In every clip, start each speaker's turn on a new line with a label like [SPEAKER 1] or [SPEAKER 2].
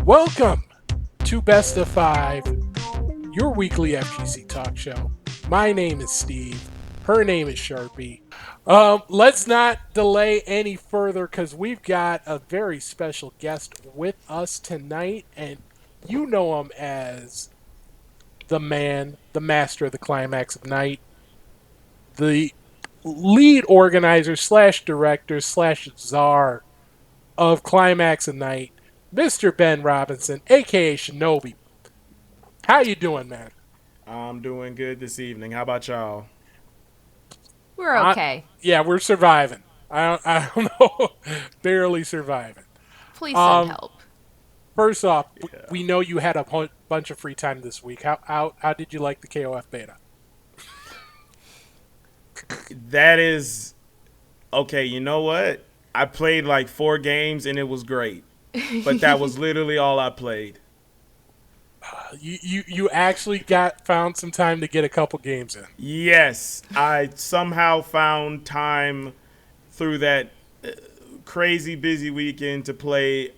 [SPEAKER 1] Welcome to Best of Five, your weekly FGC talk show. My name is Steve. Her name is Sharpie. Let's not delay any further because we've got a very special guest with us tonight, and you know him as the man, the master of the Climax of Night, the lead organizer slash director slash czar of Climax of Night, Mr. Ben Robinson, aka Shinobi. How you doing, man?
[SPEAKER 2] I'm doing good this evening. How about y'all?
[SPEAKER 3] We're
[SPEAKER 1] I,
[SPEAKER 3] okay.
[SPEAKER 1] yeah, we're surviving. I don't know, barely surviving.
[SPEAKER 3] Please send
[SPEAKER 1] Um,
[SPEAKER 3] help.
[SPEAKER 1] First off,
[SPEAKER 2] Yeah.
[SPEAKER 1] we know you had a bunch of free time this week. How did you like the KOF beta?
[SPEAKER 2] That is okay. You know what? I played like 4 games and it was great, but that was literally all I played.
[SPEAKER 1] You actually found some time to get a couple games in.
[SPEAKER 2] Yes, I somehow found time through that crazy busy weekend to play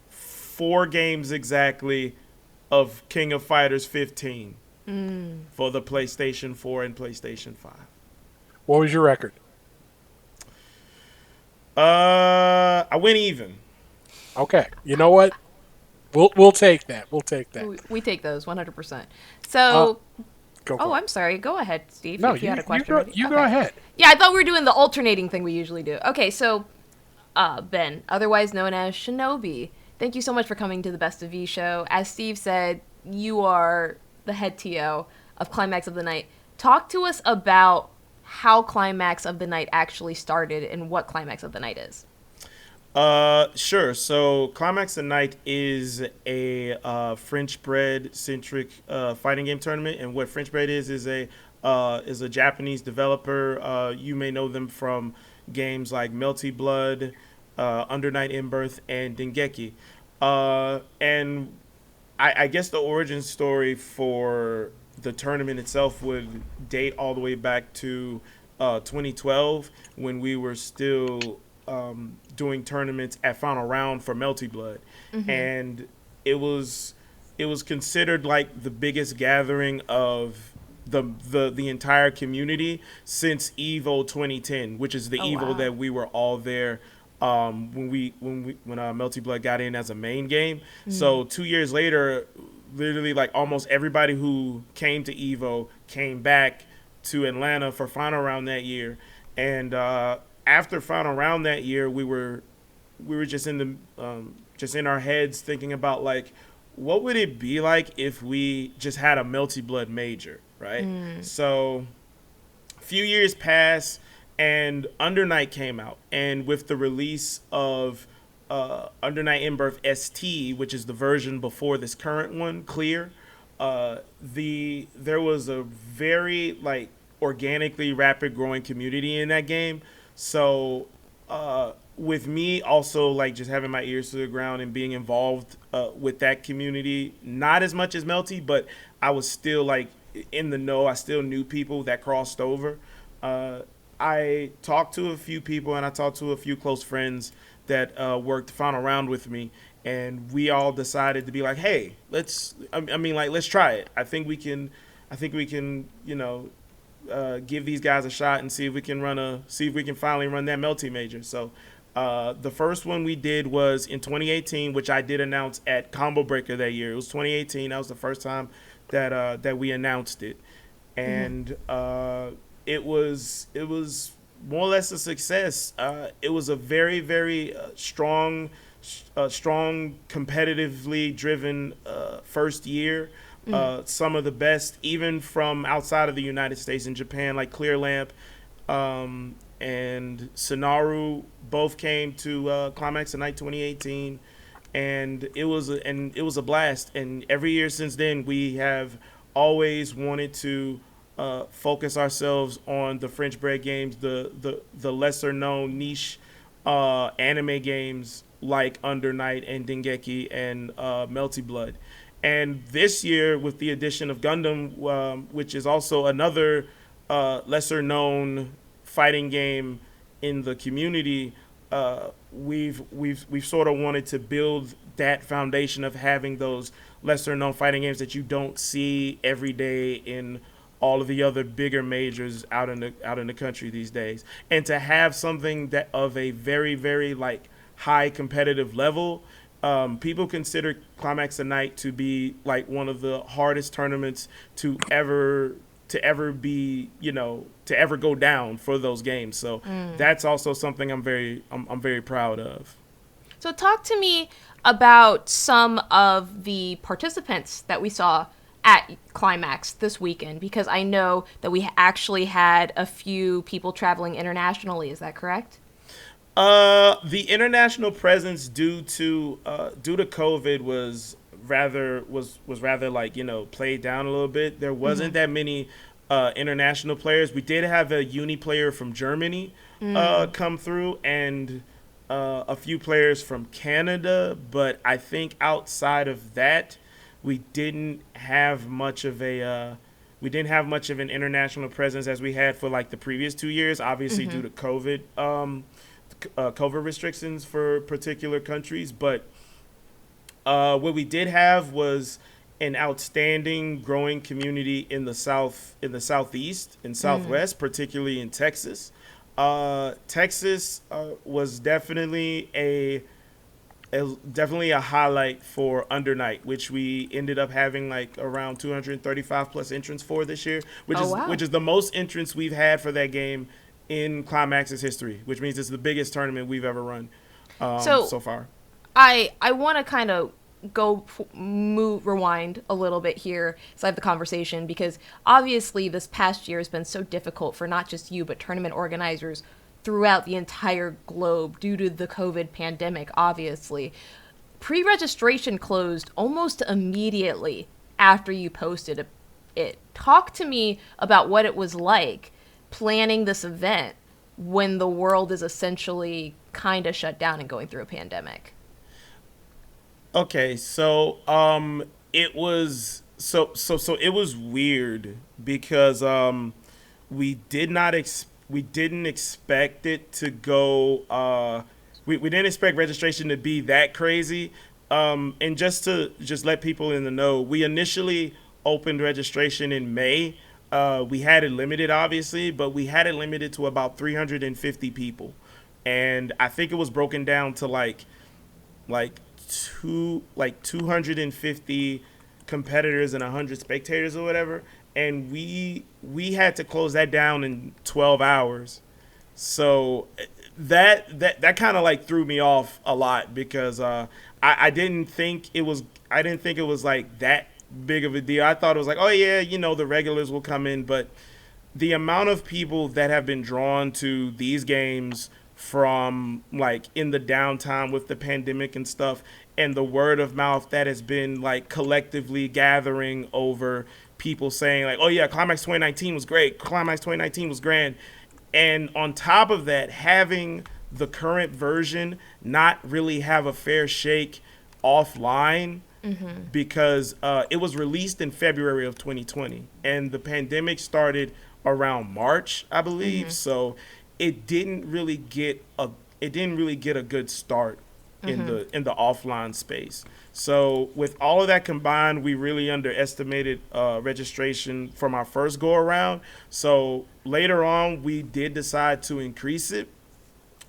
[SPEAKER 2] 4 games exactly of King of Fighters 15 for the PlayStation 4 and PlayStation 5.
[SPEAKER 1] What was your record?
[SPEAKER 2] I went even.
[SPEAKER 1] Okay, you know what? We'll take that. We'll take that.
[SPEAKER 3] We take those 100%.
[SPEAKER 1] Uh,
[SPEAKER 3] So,
[SPEAKER 1] Go for it.
[SPEAKER 3] I'm sorry. Go ahead, Steve,
[SPEAKER 1] No,
[SPEAKER 3] if you had a question.
[SPEAKER 1] go,
[SPEAKER 3] ready.
[SPEAKER 1] you go
[SPEAKER 3] Okay.
[SPEAKER 1] ahead.
[SPEAKER 3] Yeah, I thought we were doing the alternating thing we usually do. Okay, so, Ben, otherwise known as Shinobi, thank you so much for coming to the Best of V show. As Steve said, you are the head TO of Climax of the Night. Talk to us about how Climax of the Night actually started and what Climax of the Night is.
[SPEAKER 2] Sure. So, Climax of Night is a French bread centric fighting game tournament, and what French bread is a Japanese developer. You may know them from games like Melty Blood, Under Night in Birth, and Dengeki. And I guess the origin story for the tournament itself would date all the way back to 2012 when we were still doing tournaments at Final Round for Melty Blood, and it was considered like the biggest gathering of the entire community since Evo 2010, which is the
[SPEAKER 3] Oh,
[SPEAKER 2] Evo
[SPEAKER 3] wow.
[SPEAKER 2] that we were all there when Melty Blood got in as a main game. So 2 years later, literally like almost everybody who came to Evo came back to Atlanta for Final Round that year, and after Final Round that year, we were just in the just in our heads thinking about like what would it be like if we just had a Melty Blood major, right? So a few years passed and Under Night came out, and with the release of Under Night in Birth ST, which is the version before this current one, Clear, there was a very like organically rapid growing community in that game. So with me also like just having my ears to the ground and being involved with that community, not as much as Melty, but I was still like in the know. I still knew people that crossed over. I talked to a few people and I talked to a few close friends that worked Final Round with me, and we all decided to be like, hey, let's try it. I think we can, give these guys a shot and see if we can finally run that Melty major. So the first one we did was in 2018, which I did announce at Combo Breaker that year. It was 2018. That was the first time that we announced it, and it was more or less a success. It was a very very strong, competitively driven first year. Some of the best, even from outside of the United States and Japan, like Clear Lamp and Sonaru, both came to Climax of Night 2018, and it was a blast. And every year since then, we have always wanted to focus ourselves on the French bread games, the lesser known niche anime games like Under Night and Dengeki and Melty Blood. And this year, with the addition of Gundam, which is also another lesser known fighting game in the community, we've sort of wanted to build that foundation of having those lesser known fighting games that you don't see every day in all of the other bigger majors out in the country these days, and to have something that of a very very like high competitive level. People consider Climax of Night to be like one of the hardest tournaments to ever be, to ever go down for those games. So that's also something I'm very proud of.
[SPEAKER 3] So talk to me about some of the participants that we saw at Climax this weekend, because I know that we actually had a few people traveling internationally. Is that correct?
[SPEAKER 2] The international presence due to COVID was rather like played down a little bit. There wasn't that many international players. We did have a uni player from Germany come through, and a few players from Canada, but I think outside of that, we didn't have much of an international presence as we had for like the previous 2 years. Obviously, due to COVID, COVID restrictions for particular countries, but what we did have was an outstanding growing community in the southeast and southwest, particularly in Texas. Texas was definitely a highlight for Under Night, which we ended up having like around 235 plus entrants for this year, which is the most entrants we've had for that game in Climax's history, which means it's the biggest tournament we've ever run so far.
[SPEAKER 3] I want to kind of rewind a little bit here so I have the conversation, because obviously this past year has been so difficult for not just you but tournament organizers throughout the entire globe due to the COVID pandemic. Obviously, pre-registration closed almost immediately after you posted it. Talk to me about what it was like planning this event when the world is essentially kind of shut down and going through a pandemic.
[SPEAKER 2] Okay, so it was it was weird because we didn't expect it to go. We didn't expect registration to be that crazy. And just let people in the know, we initially opened registration in May. We had it limited, obviously, but we had it limited to about 350 people, and I think it was broken down to like 250 competitors and 100 spectators or whatever, and we had to close that down in 12 hours. So that kind of like threw me off a lot because I didn't think it was like that big of a deal. I thought it was like, oh yeah, the regulars will come in, but the amount of people that have been drawn to these games from like in the downtime with the pandemic and stuff, and the word of mouth that has been like collectively gathering over people saying like, oh yeah, Climax 2019 was great, Climax 2019 was grand, and on top of that, having the current version not really have a fair shake offline, because it was released in February of 2020 and the pandemic started around March, I believe. So it didn't really get a good start in the offline space. So with all of that combined, we really underestimated registration from our first go around. So later on, we did decide to increase it.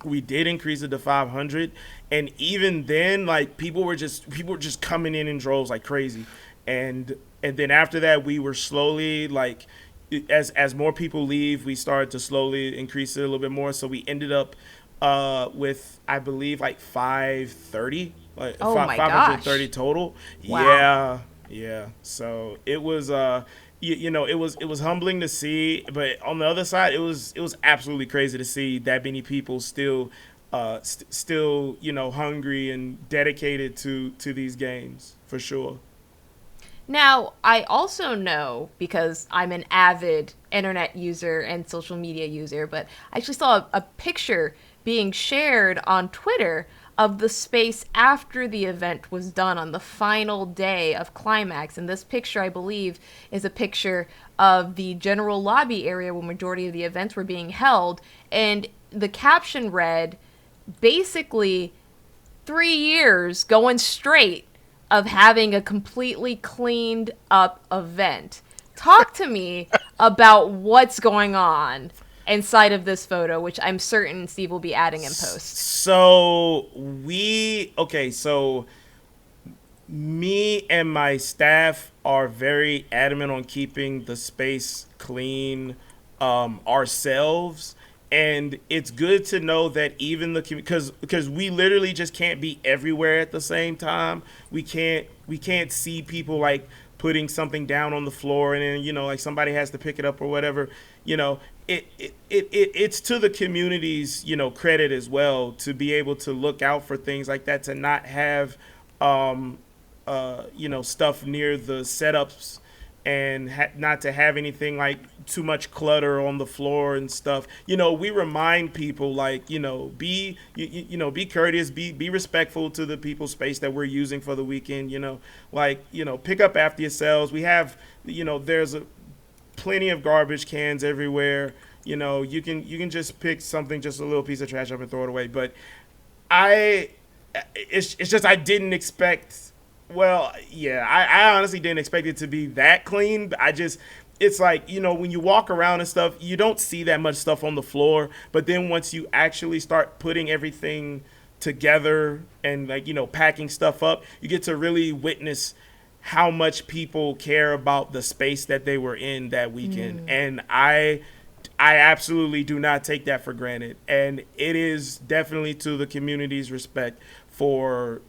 [SPEAKER 2] We did increase it to 500, and even then, like people were just coming in droves like crazy, and then after that, we were slowly like, as more people leave, we started to slowly increase it a little bit more. So we ended up with, I believe, like 530, like 530 total.
[SPEAKER 3] Wow.
[SPEAKER 2] Yeah. So it was it was humbling to see, but on the other side, it was absolutely crazy to see that many people still hungry and dedicated to these games, for sure.
[SPEAKER 3] Now, I also know, because I'm an avid internet user and social media user, but I actually saw a picture being shared on Twitter of the space after the event was done on the final day of Climax. And this picture, I believe, is a picture of the general lobby area where majority of the events were being held. And the caption read, basically 3 years going straight of having a completely cleaned up event. Talk to me about what's going on inside of this photo, which I'm certain Steve will be adding in post.
[SPEAKER 2] So me and my staff are very adamant on keeping the space clean ourselves, and it's good to know that even the because we literally just can't be everywhere at the same time. We can't see people like putting something down on the floor and then like somebody has to pick it up or whatever. It's to the community's credit as well to be able to look out for things like that, to not have stuff near the setups, and not to have anything like too much clutter on the floor and stuff. We remind people like, be courteous, be respectful to the people's space that we're using for the weekend. Pick up after yourselves. We have, there's plenty of garbage cans everywhere. You can just pick something, just a little piece of trash up and throw it away. But it's just I didn't expect. Well, yeah, I honestly didn't expect it to be that clean. It's like, when you walk around and stuff, you don't see that much stuff on the floor. But then once you actually start putting everything together and like, packing stuff up, you get to really witness how much people care about the space that they were in that weekend. And I absolutely do not take that for granted. And it is definitely to the community's respect for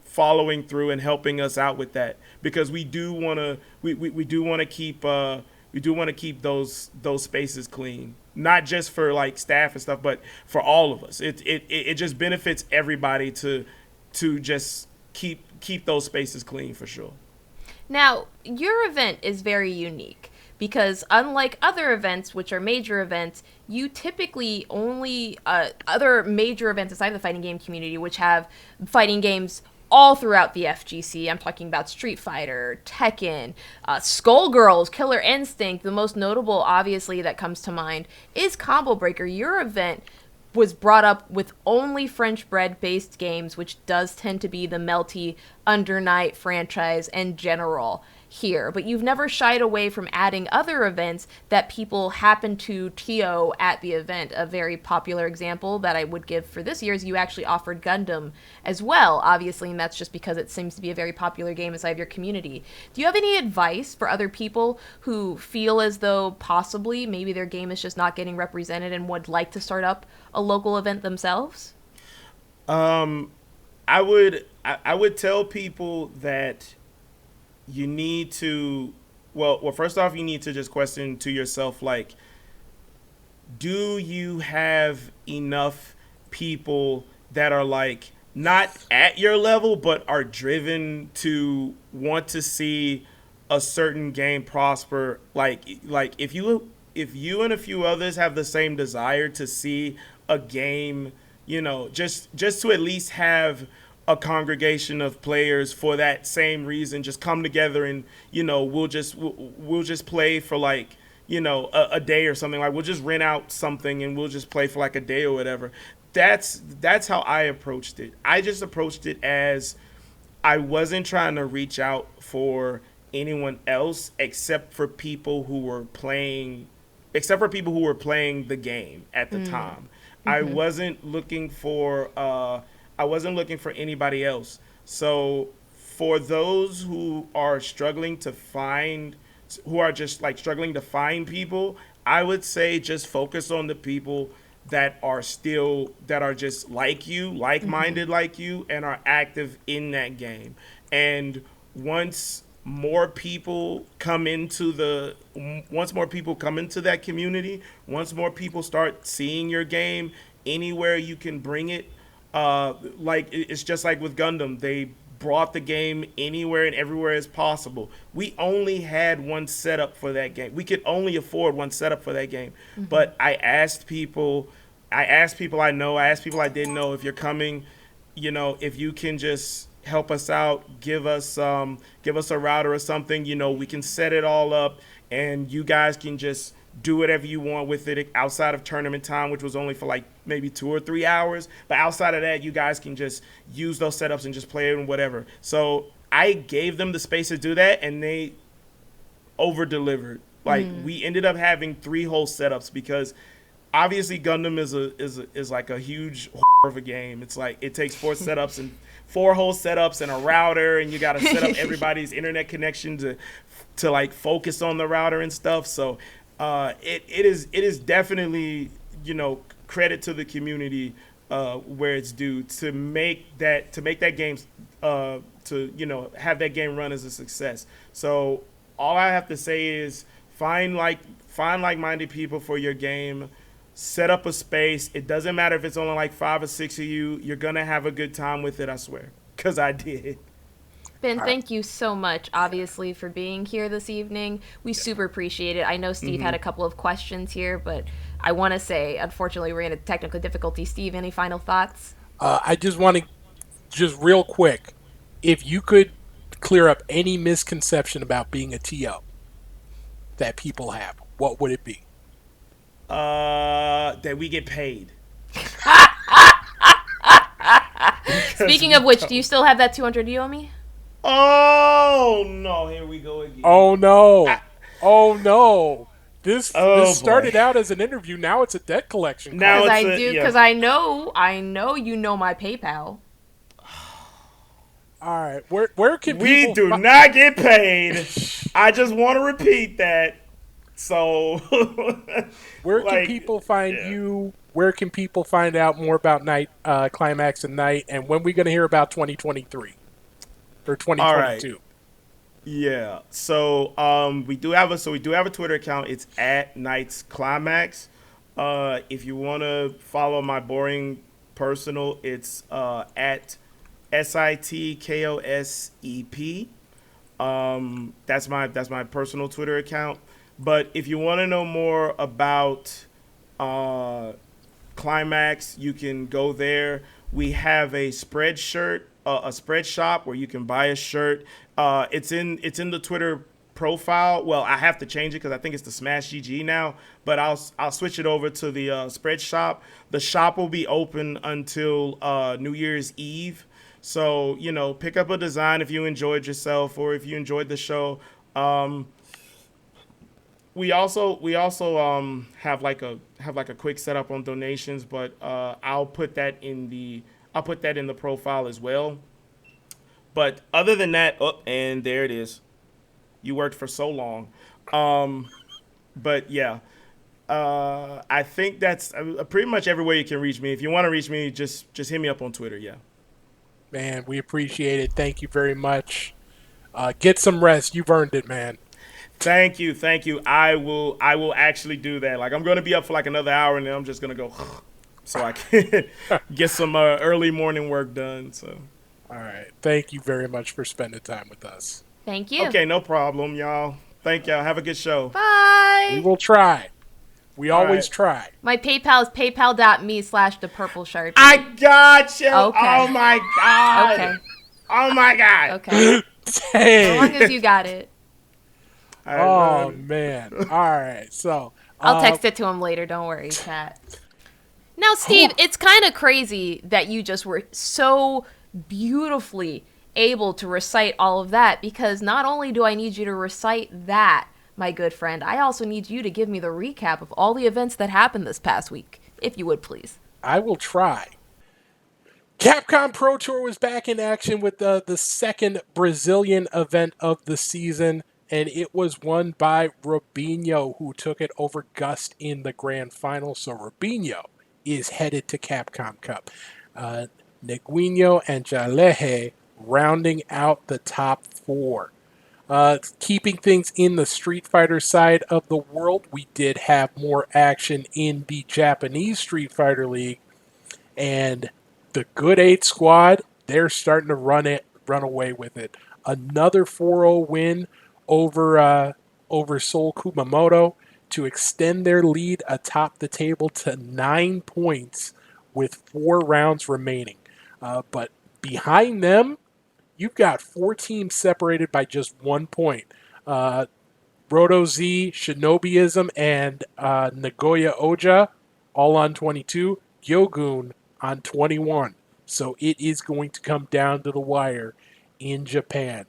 [SPEAKER 2] following through and helping us out with that, because we do want to keep those spaces clean, not just for like staff and stuff, but for all of us. It just benefits everybody to just keep those spaces clean for sure.
[SPEAKER 3] Now, your event is very unique because unlike other events, which are major events, you typically only, other major events aside the fighting game community, which have fighting games all throughout the FGC. I'm talking about Street Fighter, Tekken, Skullgirls, Killer Instinct. The most notable, obviously, that comes to mind is Combo Breaker. Your event was brought up with only French bread based games, which does tend to be the Melty, Under Night franchise in general here. But you've never shied away from adding other events that people happen to TO at the event. A very popular example that I would give for this year is you actually offered Gundam as well, obviously, and that's just because it seems to be a very popular game inside of your community. Do you have any advice for other people who feel as though possibly maybe their game is just not getting represented and would like to start up a local event themselves?
[SPEAKER 2] I would tell people that you need to, well, first off, you need to just question to yourself, like, do you have enough people that are like not at your level but are driven to want to see a certain game prosper? Like if you and a few others have the same desire to see a game, just to at least have a congregation of players for that same reason, just come together and we'll just play for like a day or something. Like, we'll just rent out something and we'll just play for like a day or whatever. That's how I approached it. I just approached it as I wasn't trying to reach out for anyone else except for people who were playing the game at the time. Mm-hmm. I wasn't looking for anybody else. So for those who are struggling to find people, I would say just focus on the people that are just like you, like-minded, mm-hmm. like you, and are active in that game. And once more people come into that community, once more people start seeing your game anywhere you can bring it, like it's just like with Gundam, they brought the game anywhere and everywhere as possible. We only had one setup for that game. We could only afford one setup for that game. Mm-hmm. But I asked people I asked people I didn't know, if you're coming, if you can just help us out, give us a router or something, we can set it all up and you guys can just do whatever you want with it outside of tournament time, which was only for like maybe 2 or 3 hours. But outside of that, you guys can just use those setups and just play it and whatever. So I gave them the space to do that, and they over delivered. Like we ended up having 3 whole setups because obviously Gundam is like a huge of a game. It's like it takes 4 setups and 4 whole setups and a router, and you got to set up everybody's internet connection to like focus on the router and stuff. So it is definitely, credit to the community where it's due to make that game have that game run as a success. So all I have to say is find like-minded people for your game. Set up a space. It doesn't matter if it's only like 5 or 6 of you. You're gonna have a good time with it, I swear, because I did.
[SPEAKER 3] Ben, thank you so much, obviously, for being here this evening. We super appreciate it. I know Steve had a couple of questions here, but I want to say, unfortunately, we're in a technical difficulty. Steve, any final thoughts?
[SPEAKER 1] I just want to, just real quick, if you could clear up any misconception about being a TO that people have, what would it be?
[SPEAKER 2] That we get paid.
[SPEAKER 3] Speaking of which, do you still have that 200 you owe me?
[SPEAKER 2] Oh no! Here we go again.
[SPEAKER 1] Oh no! Oh no! This started
[SPEAKER 2] boy.
[SPEAKER 1] out as an interview. Now it's a debt collection.
[SPEAKER 2] Now
[SPEAKER 3] Because
[SPEAKER 2] it's
[SPEAKER 3] because I know you know my PayPal.
[SPEAKER 1] All right, where can
[SPEAKER 2] we
[SPEAKER 1] people
[SPEAKER 2] do not get paid? I just want to repeat that. So
[SPEAKER 1] where can people find you? Where can people find out more about Night, Climax and Night, and when we going to hear about 2023 or 2022?
[SPEAKER 2] All right. Yeah. So we do have a Twitter account. It's at Night's Climax. If you want to follow my boring personal, it's at SITKOSEP. That's my personal Twitter account. But if you want to know more about Climax, you can go there. We have a spread shop where you can buy a shirt. It's in the Twitter profile. Well, I have to change it because I think it's the Smash GG now. But I'll switch it over to the spread shop. The shop will be open until New Year's Eve. So pick up a design if you enjoyed yourself or if you enjoyed the show. We also have like a quick setup on donations, but I'll put that in the profile as well. But other than that, and there it is. You worked for so long. But yeah, I think that's pretty much everywhere you can reach me. If you want to reach me, just hit me up on Twitter. Yeah.
[SPEAKER 1] Man, we appreciate it. Thank you very much. Get some rest. You've earned it, man.
[SPEAKER 2] Thank you. I will actually do that. Like I'm going to be up for like another hour, and then I'm just going to go so I can get some early morning work done. So.
[SPEAKER 1] All right. Thank you very much for spending time with us.
[SPEAKER 3] Thank you.
[SPEAKER 2] Okay, no problem, y'all. Thank y'all. Have a good show.
[SPEAKER 3] Bye.
[SPEAKER 1] We will try. We always try.
[SPEAKER 3] My PayPal is paypal.me/thepurplesharpie.
[SPEAKER 2] I got you.
[SPEAKER 3] Okay.
[SPEAKER 2] Oh my god.
[SPEAKER 3] Okay.
[SPEAKER 2] Oh my god.
[SPEAKER 3] Okay.
[SPEAKER 1] Hey.
[SPEAKER 3] As long as you got it.
[SPEAKER 1] Oh man. All right. So
[SPEAKER 3] I'll text it to him later. Don't worry, chat. Now, Steve, it's kind of crazy that you just were so beautifully able to recite all of that, because not only do I need you to recite that, my good friend, I also need you to give me the recap of all the events that happened this past week, if you would please.
[SPEAKER 1] I will try. Capcom Pro Tour was back in action with the second Brazilian event of the season, and it was won by Robinho, who took it over Gust in the grand final. So Robinho is headed to Capcom Cup. Neguinho and Jaleje rounding out the top 4. Keeping things in the Street Fighter side of the world, we did have more action in the Japanese Street Fighter League, and the Good 8 squad, they're starting to run away with it. Another 4-0 win over Seoul Kumamoto to extend their lead atop the table to 9 points with 4 rounds remaining. But behind them, you've got 4 teams separated by just 1 point. Roto Z, Shinobiism, and Nagoya Oja all on 22. Gyogun on 21. So it is going to come down to the wire in Japan.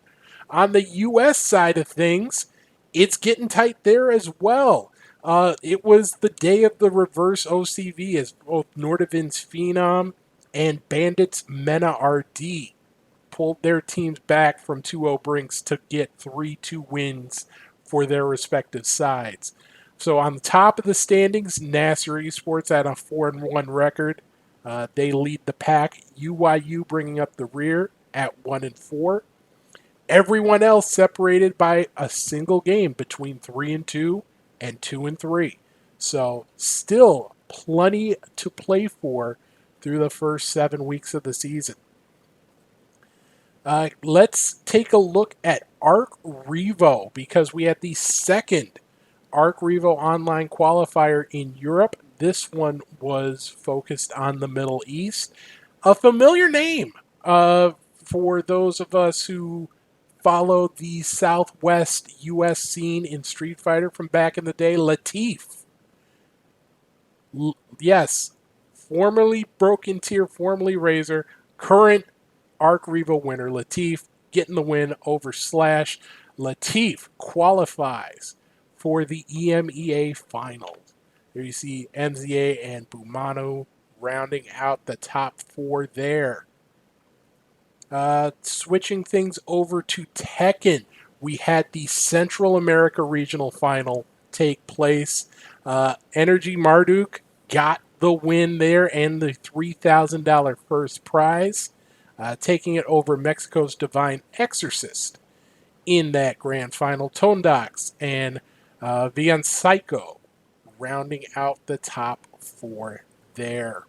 [SPEAKER 1] On the U.S. side of things, it's getting tight there as well. It was the day of the reverse OCV as both Nordavin's Phenom and Bandits Mena RD pulled their teams back from 2-0 brinks to get 3-2 wins for their respective sides. So on the top of the standings, Nasser Esports at a 4-1 record. They lead the pack. UYU bringing up the rear at 1-4. Everyone else separated by a single game between 3-2 and 2-3. So still plenty to play for through the first 7 weeks of the season. Let's take a look at ArcRevo because we had the second ArcRevo Online qualifier in Europe. This one was focused on the Middle East. A familiar name for those of us who follow the Southwest U.S. scene in Street Fighter from back in the day. Latif. Yes, formerly Broken Tier, formerly Razor, current ArcRevo winner Latif getting the win over Slash. Latif qualifies for the EMEA finals. There you see MZA and Bumano rounding out the top 4 there. Switching things over to Tekken, we had the Central America Regional Final take place. Energy Marduk got the win there and the $3,000 first prize, taking it over Mexico's Divine Exorcist in that grand final. Tondox and Vian Psycho rounding out the top 4 there.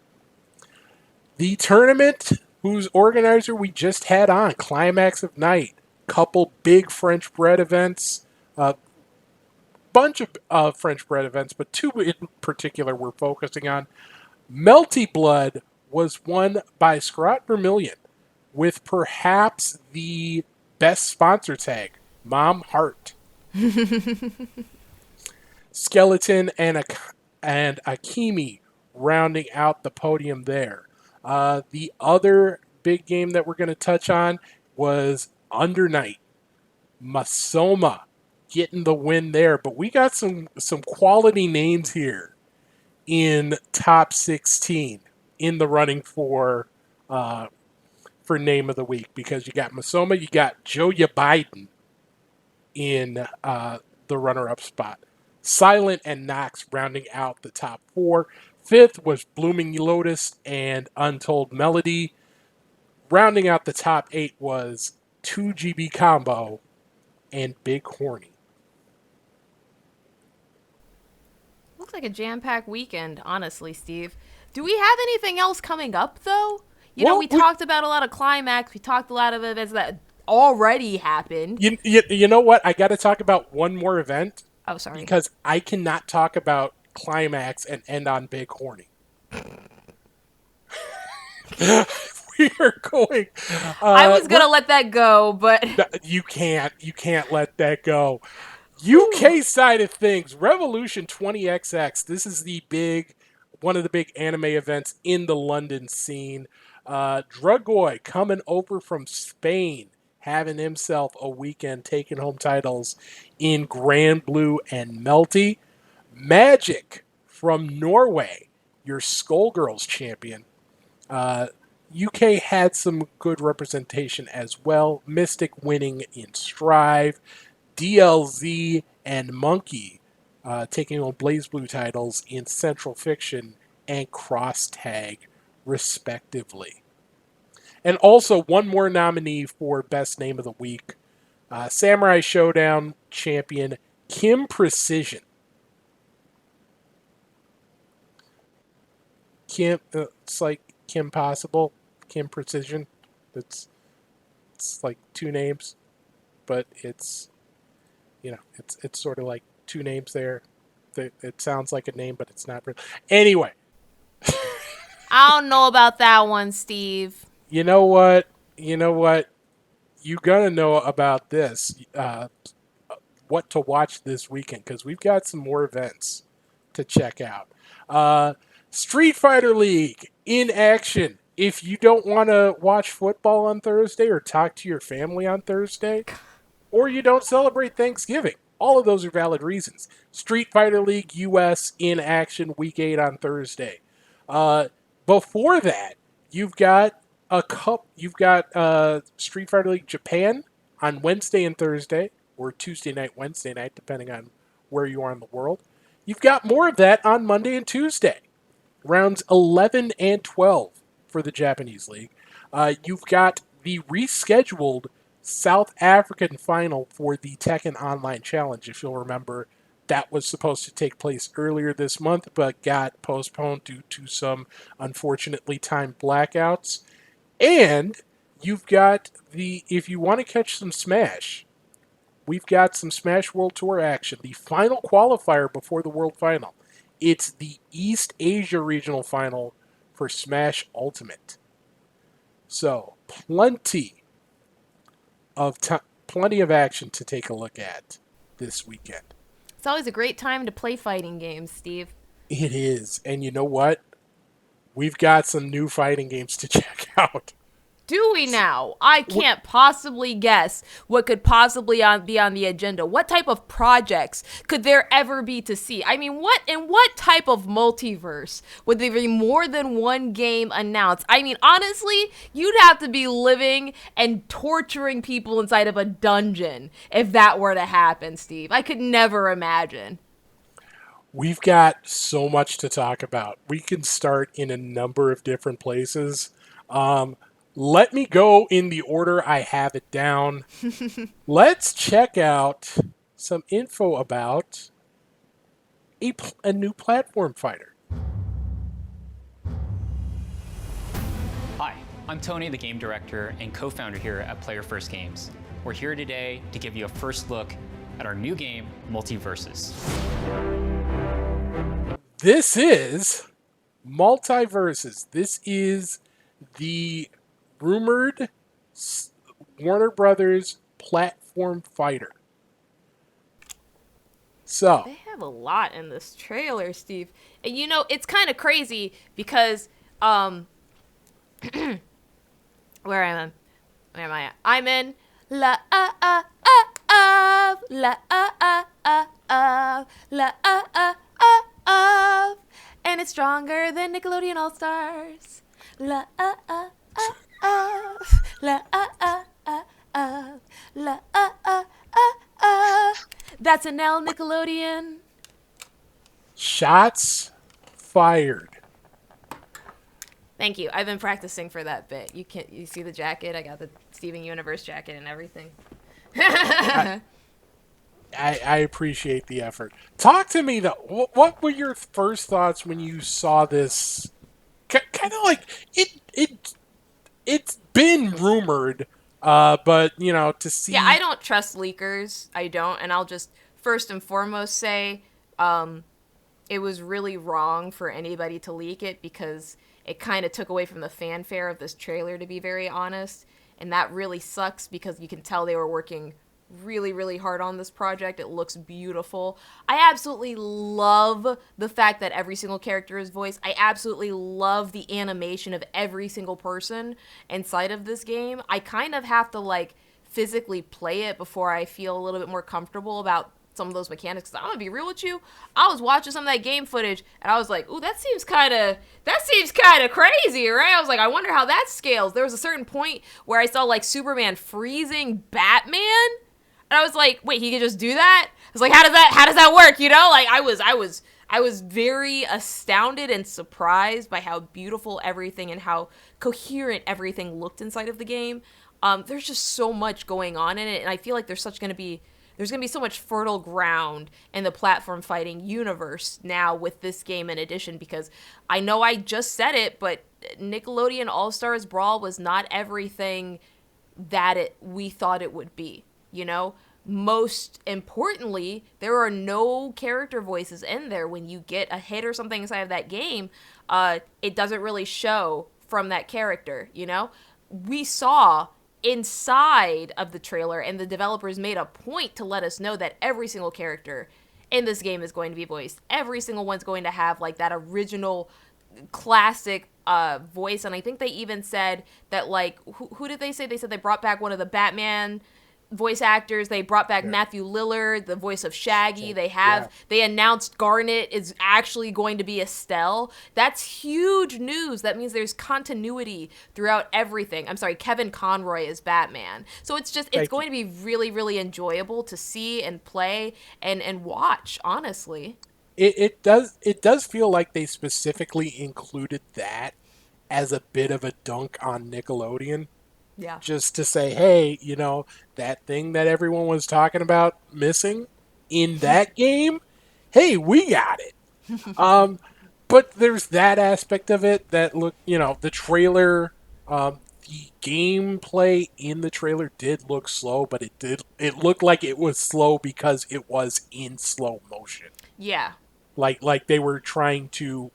[SPEAKER 1] The tournament whose organizer we just had on, Climax of Night, couple big French bread events, bunch of French bread events, but 2 in particular we're focusing on. Melty Blood was won by Scrot Vermillion with perhaps the best sponsor tag, Mom Heart. Skeleton and Akimi rounding out the podium there. The other big game that we're going to touch on was Under Night. Masoma getting the win there, but we got some quality names here in top 16 in the running for name of the week, because you got Masoma, you got Joya Biden in the runner-up spot. Silent and Nox rounding out the top 4. 5th was Blooming Lotus and Untold Melody. Rounding out the top 8 was 2GB Combo and Big Horny.
[SPEAKER 3] Looks like a jam-packed weekend, honestly, Steve. Do we have anything else coming up, though? You know, we talked about a lot of Climax. We talked a lot of events that already happened.
[SPEAKER 1] You know what? I got to talk about one more event.
[SPEAKER 3] Oh, sorry.
[SPEAKER 1] Because I cannot talk about Climax and end on Big Horny. We are going.
[SPEAKER 3] I was going to let that go, but...
[SPEAKER 1] You can't let that go. UK side of things, Revolution 20XX. This is one of the big anime events in the London scene. Dragoy coming over from Spain, having himself a weekend taking home titles in Grand Blue and Melty. Magic from Norway, your Skullgirls champion. UK had some good representation as well. Mystic winning in Strive. DLZ and Monkey taking on Blaze Blue titles in Central Fiction and Cross Tag, respectively. And also one more nominee for Best Name of the Week. Samurai Showdown champion Kim Precision. Kim, it's like Kim Possible, Kim Precision. It's like 2 names, but it's sort of like 2 names there. It sounds like a name, but it's not real. Anyway.
[SPEAKER 3] I don't know about that one, Steve.
[SPEAKER 1] You know what? You gotta know about this. what to watch this weekend because we've got some more events to check out. Street Fighter League in action. If you don't want to watch football on Thursday or talk to your family on Thursday, or you don't celebrate Thanksgiving, all of those are valid reasons. Street Fighter League US in action week 8 on Thursday. Uh, Before that, you've got Street Fighter League Japan on Wednesday and Thursday, or Tuesday night, Wednesday night, depending on where you are in the world. You've got more of that on Monday and Tuesday, rounds 11 and 12 for the Japanese league. You've got the rescheduled South African final for the Tekken Online Challenge. If you'll remember, that was supposed to take place earlier this month, but got postponed due to some unfortunately timed blackouts. And you've got if you want to catch some Smash, we've got some Smash World Tour action. The final qualifier before the World Final. It's the East Asia Regional Final for Smash Ultimate. So, plenty of action to take a look at this weekend.
[SPEAKER 3] It's always a great time to play fighting games, Steve.
[SPEAKER 1] It is. And you know what? We've got some new fighting games to check out.
[SPEAKER 3] Do we now? I can't possibly guess what could possibly be on the agenda. What type of projects could there ever be to see? I mean, what type of multiverse would there be more than one game announced? I mean, honestly, you'd have to be living and torturing people inside of a dungeon if that were to happen, Steve. I could never imagine.
[SPEAKER 1] We've got so much to talk about. We can start in a number of different places. Let me go in the order I have it down. Let's check out some info about a new platform fighter.
[SPEAKER 4] Hi, I'm Tony, the game director and co-founder here at Player First Games. We're here today to give you a first look at our new game, MultiVersus.
[SPEAKER 1] This is MultiVersus. This is the rumored Warner Brothers platform fighter. So
[SPEAKER 3] They have a lot in this trailer, Steve. And you know, it's kind of crazy because where am I at? I'm in la la la and it's stronger than Nickelodeon All Stars. La la la That's an L, Nickelodeon.
[SPEAKER 1] shots fired.
[SPEAKER 3] Thank you. I've been practicing for that bit. You see the jacket? I got the Steven Universe jacket and everything.
[SPEAKER 1] I appreciate the effort. Talk to me though. What were your first thoughts when you saw this? Kind of like it's been rumored, but you know, to see.
[SPEAKER 3] Yeah, I don't trust leakers. I don't, and I'll just first and foremost say, it was really wrong for anybody to leak it because it kind of took away from the fanfare of this trailer, to be very honest, and that really sucks because you can tell they were working really, really hard on this project. It looks beautiful. I absolutely love the fact that every single character is voiced. I absolutely love the animation of every single person inside of this game. I kind of have to like physically play it before I feel a little bit more comfortable about some of those mechanics. Cause I'm gonna be real with you. I was watching some of that game footage and I was like, ooh, that seems kind of crazy, right? I was like, I wonder how that scales. There was a certain point where I saw like Superman freezing Batman. And I was like, wait, he could just do that? I was like, how does that work? You know, like I was very astounded and surprised by how beautiful everything and how coherent everything looked inside of the game. There's just so much going on in it, and I feel like there's gonna be so much fertile ground in the platform fighting universe now with this game in addition, because I know I just said it, but Nickelodeon All-Stars Brawl was not everything that we thought it would be. You know, most importantly, there are no character voices in there. When you get a hit or something inside of that game, it doesn't really show from that character, you know? We saw inside of the trailer, and the developers made a point to let us know that every single character in this game is going to be voiced. Every single one's going to have like that original classic voice. And I think they even said that, like, who did they say? They said they brought back one of the Batman voice actors. They brought back Matthew Lillard, the voice of Shaggy. They announced Garnet is actually going to be Estelle. That's huge news. That means there's continuity throughout everything. I'm sorry, Kevin Conroy is Batman. So it's going to be really, really enjoyable to see and play and watch, honestly.
[SPEAKER 1] It does feel like they specifically included that as a bit of a dunk on Nickelodeon.
[SPEAKER 3] Yeah.
[SPEAKER 1] Just to say, hey, that thing that everyone was talking about missing in that game, hey, we got it. But there's that aspect of it that the trailer, the gameplay in the trailer did look slow, but it looked like it was slow because it was in slow motion.
[SPEAKER 3] Yeah.
[SPEAKER 1] Like they were trying to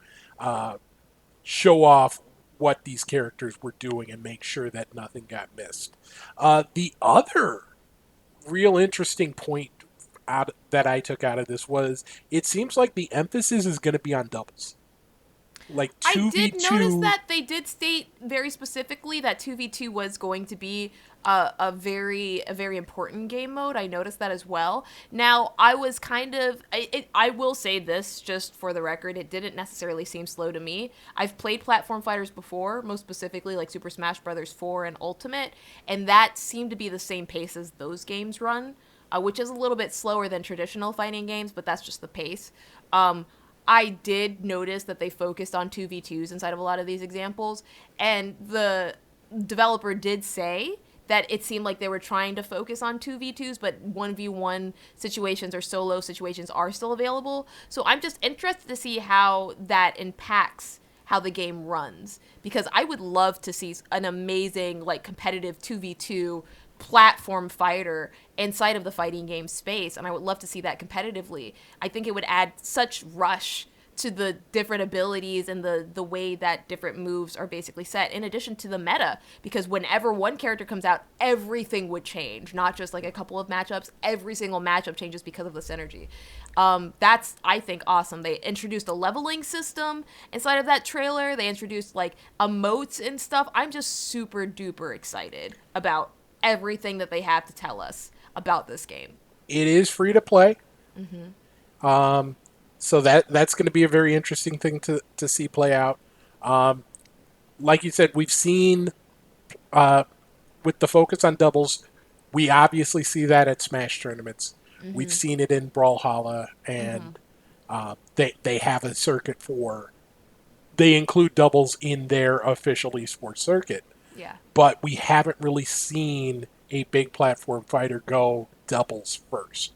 [SPEAKER 1] show off what these characters were doing and make sure that nothing got missed. The other real interesting point that I took out of this was it seems like the emphasis is going to be on doubles. Like 2v2.
[SPEAKER 3] I did notice that they did state very specifically that 2v2 was going to be a very important game mode. I noticed that as well. Now, I was I will say this just for the record, it didn't necessarily seem slow to me. I've played platform fighters before, most specifically like Super Smash Bros. 4 and Ultimate, and that seemed to be the same pace as those games run, which is a little bit slower than traditional fighting games, but that's just the pace. I did notice that they focused on 2v2s inside of a lot of these examples, and the developer did say that it seemed like they were trying to focus on 2v2s, but 1v1 situations or solo situations are still available. So I'm just interested to see how that impacts how the game runs, because I would love to see an amazing like competitive 2v2 platform fighter inside of the fighting game space, and I would love to see that competitively. I think it would add such rush to the different abilities and the way that different moves are basically set, in addition to the meta, because whenever one character comes out, everything would change, not just like a couple of matchups. Every single matchup changes because of the synergy. That's, I think, awesome. They introduced a leveling system inside of that trailer. They introduced like emotes and stuff. I'm just super duper excited about everything that they have to tell us about this game.
[SPEAKER 1] It is free to play. So that's going to be a very interesting thing to see play out. Like you said, we've seen with the focus on doubles, we obviously see that at Smash tournaments. We've seen it in Brawlhalla, and they have a circuit they include doubles in their official esports circuit.
[SPEAKER 3] Yeah.
[SPEAKER 1] But we haven't really seen a big platform fighter go doubles first.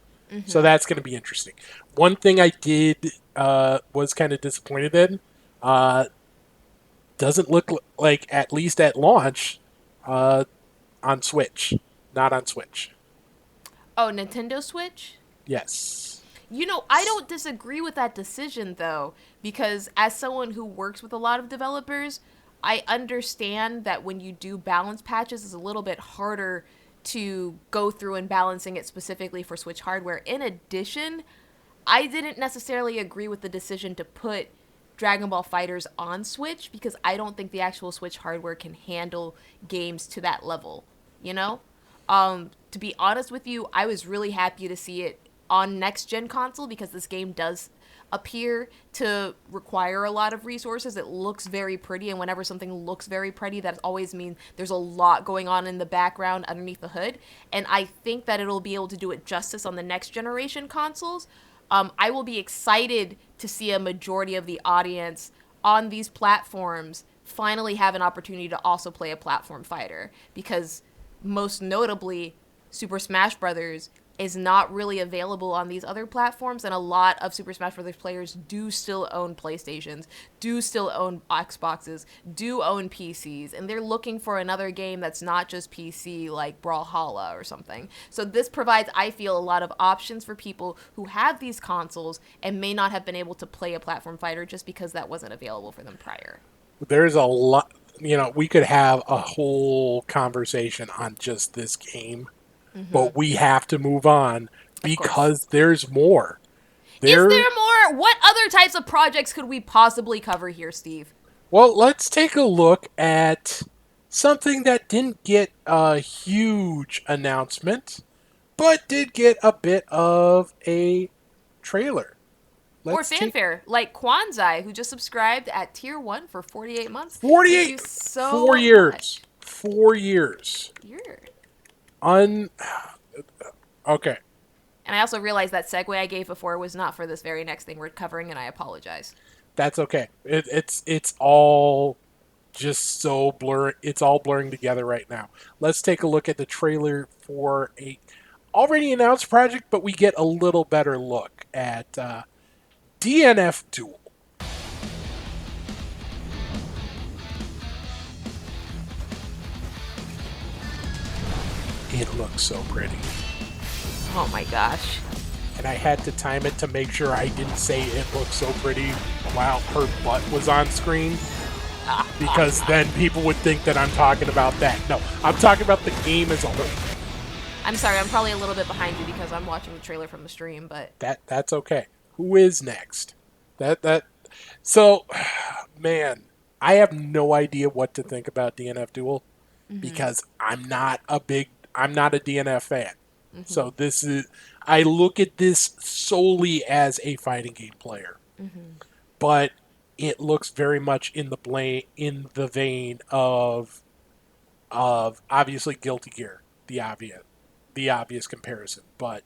[SPEAKER 1] So that's going to be interesting. One thing I did was kind of disappointed in, doesn't look like, at least at launch, on Switch. Not on Switch.
[SPEAKER 3] Oh, Nintendo Switch?
[SPEAKER 1] Yes.
[SPEAKER 3] I don't disagree with that decision, though, because as someone who works with a lot of developers, I understand that when you do balance patches, it's a little bit harder to go through and balancing it specifically for Switch hardware. In addition, I didn't necessarily agree with the decision to put Dragon Ball FighterZ on Switch, because I don't think the actual Switch hardware can handle games to that level, To be honest with you, I was really happy to see it on next-gen console, because this game does appear to require a lot of resources. It looks very pretty, and whenever something looks very pretty, that always means there's a lot going on in the background underneath the hood, and I think that it'll be able to do it justice on the next generation consoles. I will be excited to see a majority of the audience on these platforms finally have an opportunity to also play a platform fighter, because most notably, Super Smash Bros. Is not really available on these other platforms, and a lot of Super Smash Bros. Players do still own PlayStations, do still own Xboxes, do own PCs, and they're looking for another game that's not just PC, like Brawlhalla or something. So this provides, I feel, a lot of options for people who have these consoles and may not have been able to play a platform fighter just because that wasn't available for them prior.
[SPEAKER 1] There's a lot. we could have a whole conversation on just this game,
[SPEAKER 3] Mm-hmm.
[SPEAKER 1] but we have to move on
[SPEAKER 3] Of course.
[SPEAKER 1] because there's more.
[SPEAKER 3] Is
[SPEAKER 1] There,
[SPEAKER 3] there more? What other types of projects could we possibly cover here, Steve?
[SPEAKER 1] well, let's take a look at something that didn't get a huge announcement, but did get a bit of a trailer.
[SPEAKER 3] Or
[SPEAKER 1] Let's take
[SPEAKER 3] fanfare, like Kwanzai, who just subscribed at tier 1 for 48 months. Thank you
[SPEAKER 1] 48, four
[SPEAKER 3] so
[SPEAKER 1] years,
[SPEAKER 3] much.
[SPEAKER 1] 4 years.
[SPEAKER 3] You're.
[SPEAKER 1] Un, okay,
[SPEAKER 3] And I also realized that segue I gave before was not for this very next thing we're covering, and I apologize.
[SPEAKER 1] that's okay. It's all just so blur. It's all blurring together right now. Let's take a look at the trailer for a already announced project, but we get a little better look at DNF Duel. It looks so pretty.
[SPEAKER 3] Oh my gosh.
[SPEAKER 1] And I had to time it to make sure I didn't say it looks so pretty while her butt was on screen, because then people would think that I'm talking about that. No, I'm talking about the game as a whole.
[SPEAKER 3] I'm sorry, I'm probably a little bit behind you because I'm watching the trailer from the stream, but
[SPEAKER 1] That's okay. Who is next? That so man, I have no idea what to think about DNF Duel because I'm not a DNF fan. So this is I look at this solely as a fighting game player. But it looks very much in the vein of obviously Guilty Gear, the obvious comparison, but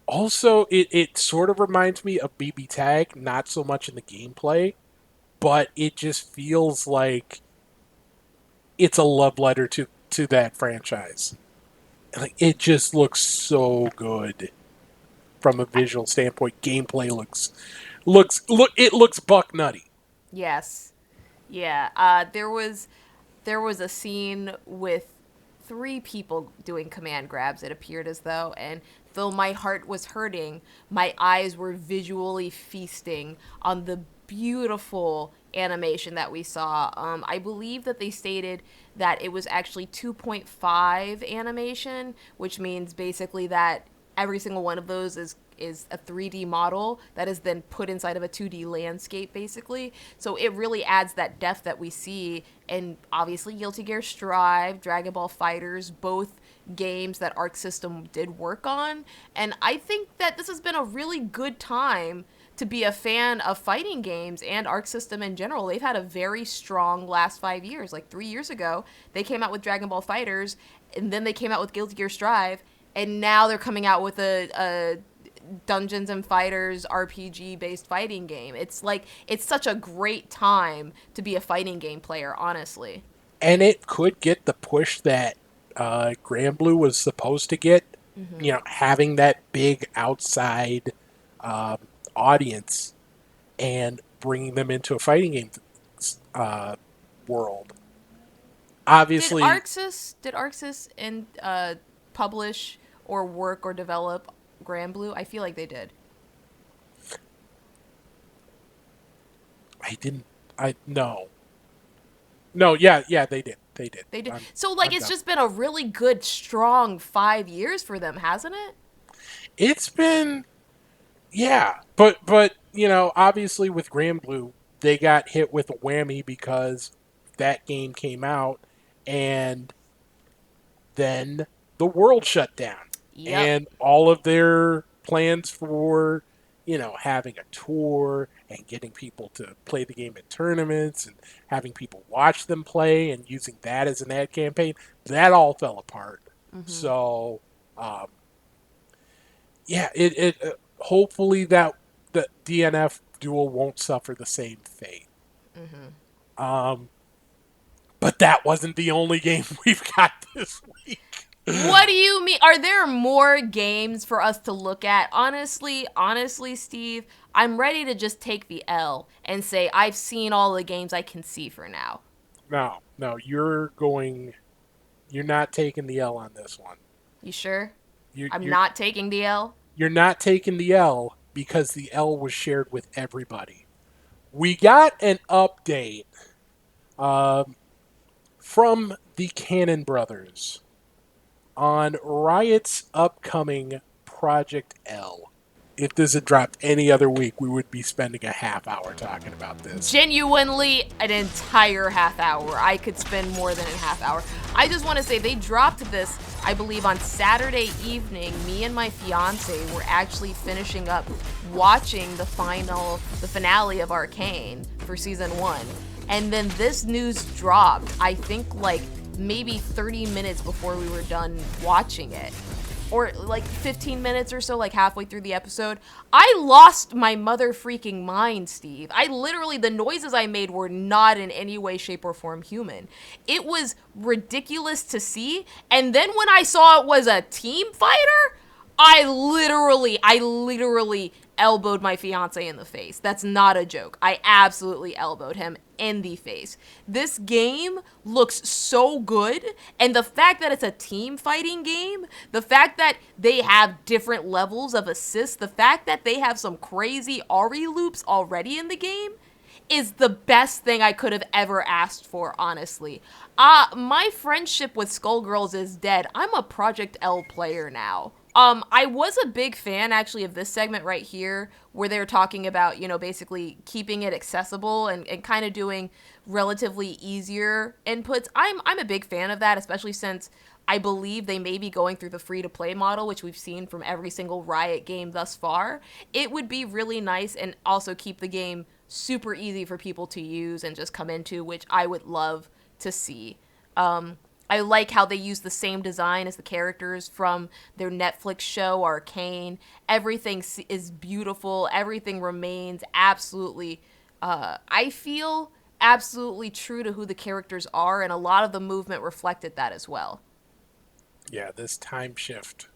[SPEAKER 1] also it sort of reminds me of BB Tag, not so much in the gameplay, but it just feels like it's a love letter to that franchise. Like it just looks so good from a visual standpoint. Gameplay it looks buck nutty.
[SPEAKER 3] yes. Yeah, there was a scene with three people doing command grabs, it appeared as though, and though my heart was hurting, my eyes were visually feasting on the beautiful animation that we saw. I believe that they stated that it was actually 2.5 animation, which means basically that every single one of those is a 3D model that is then put inside of a 2D landscape, basically. So it really adds that depth that we see. And obviously, Guilty Gear Strive, Dragon Ball Fighters, both games that Arc System did work on. And I think that this has been a really good time to be a fan of fighting games and Arc System in general. They've had a very strong last 5 years. Like 3 years ago, they came out with Dragon Ball Fighters, and then they came out with Guilty Gear Strive, and now they're coming out with a Dungeons and Fighters RPG based fighting game. It's like it's such a great time to be a fighting game player, honestly.
[SPEAKER 1] And it could get the push that Grand Blue was supposed to get. Having that big outside um, audience and bringing them into a fighting game world.
[SPEAKER 3] Did
[SPEAKER 1] Obviously,
[SPEAKER 3] ArcSys and publish or work or develop Grand Blue? I feel like they did.
[SPEAKER 1] I didn't. I no, no. Yeah, they did. They did.
[SPEAKER 3] They did.
[SPEAKER 1] I'm,
[SPEAKER 3] So like
[SPEAKER 1] I'm
[SPEAKER 3] it's
[SPEAKER 1] done.
[SPEAKER 3] just been a really good strong 5 years for them, hasn't it?
[SPEAKER 1] It's been yeah, but obviously with Grand Blue, they got hit with a whammy because that game came out and then the world shut down
[SPEAKER 3] Yep.
[SPEAKER 1] and all of their plans for having a tour and getting people to play the game at tournaments and having people watch them play and using that as an ad campaign, that all fell apart. So yeah, it hopefully that the DNF Duel won't suffer the same fate. um but that wasn't the only game we've got this week.
[SPEAKER 3] What do you mean? Are there more games for us to look at? Honestly, Steve, I'm ready to just take the L and say I've seen all the games I can see for now.
[SPEAKER 1] No, you're not taking the L on this one.
[SPEAKER 3] You sure?
[SPEAKER 1] You,
[SPEAKER 3] I'm
[SPEAKER 1] you're
[SPEAKER 3] not taking the L?
[SPEAKER 1] you're not taking the L because the L was shared with everybody. We got an update Um, from the Cannon Brothers on Riot's upcoming Project L. If this had dropped any other week, we would be spending a half hour talking about this.
[SPEAKER 3] Genuinely, an entire half hour. I could spend more than a half hour. I just want to say they dropped this, I believe, on Saturday evening. Me and my fiance were actually finishing up watching the finale of Arcane for season 1. And then this news dropped, I think, like maybe 30 minutes before we were done watching it, or like 15 minutes or so, like halfway through the episode. I lost my mother freaking mind, Steve. The noises I made were not in any way, shape, or form human. It was ridiculous to see. And then when I saw it was a team fighter, I literally elbowed my fiance in the face. That's not a joke. I absolutely elbowed him in the face. This game looks so good, and the fact that it's a team fighting game, the fact that they have different levels of assists, the fact that they have some crazy Ari loops already in the game is the best thing I could have ever asked for, honestly. My friendship with Skullgirls is dead. I'm a Project L player now. I was a big fan, actually, of this segment right here, where they were talking about, basically keeping it accessible and kind of doing relatively easier inputs. I'm a big fan of that, especially since I believe they may be going through the free-to-play model, which we've seen from every single Riot game thus far. It would be really nice and also keep the game super easy for people to use and just come into, which I would love to see. I like how they use the same design as the characters from their Netflix show, Arcane. Everything is beautiful. Everything remains absolutely, I feel, absolutely true to who the characters are, and a lot of the movement reflected that as well.
[SPEAKER 1] Yeah, this time shift.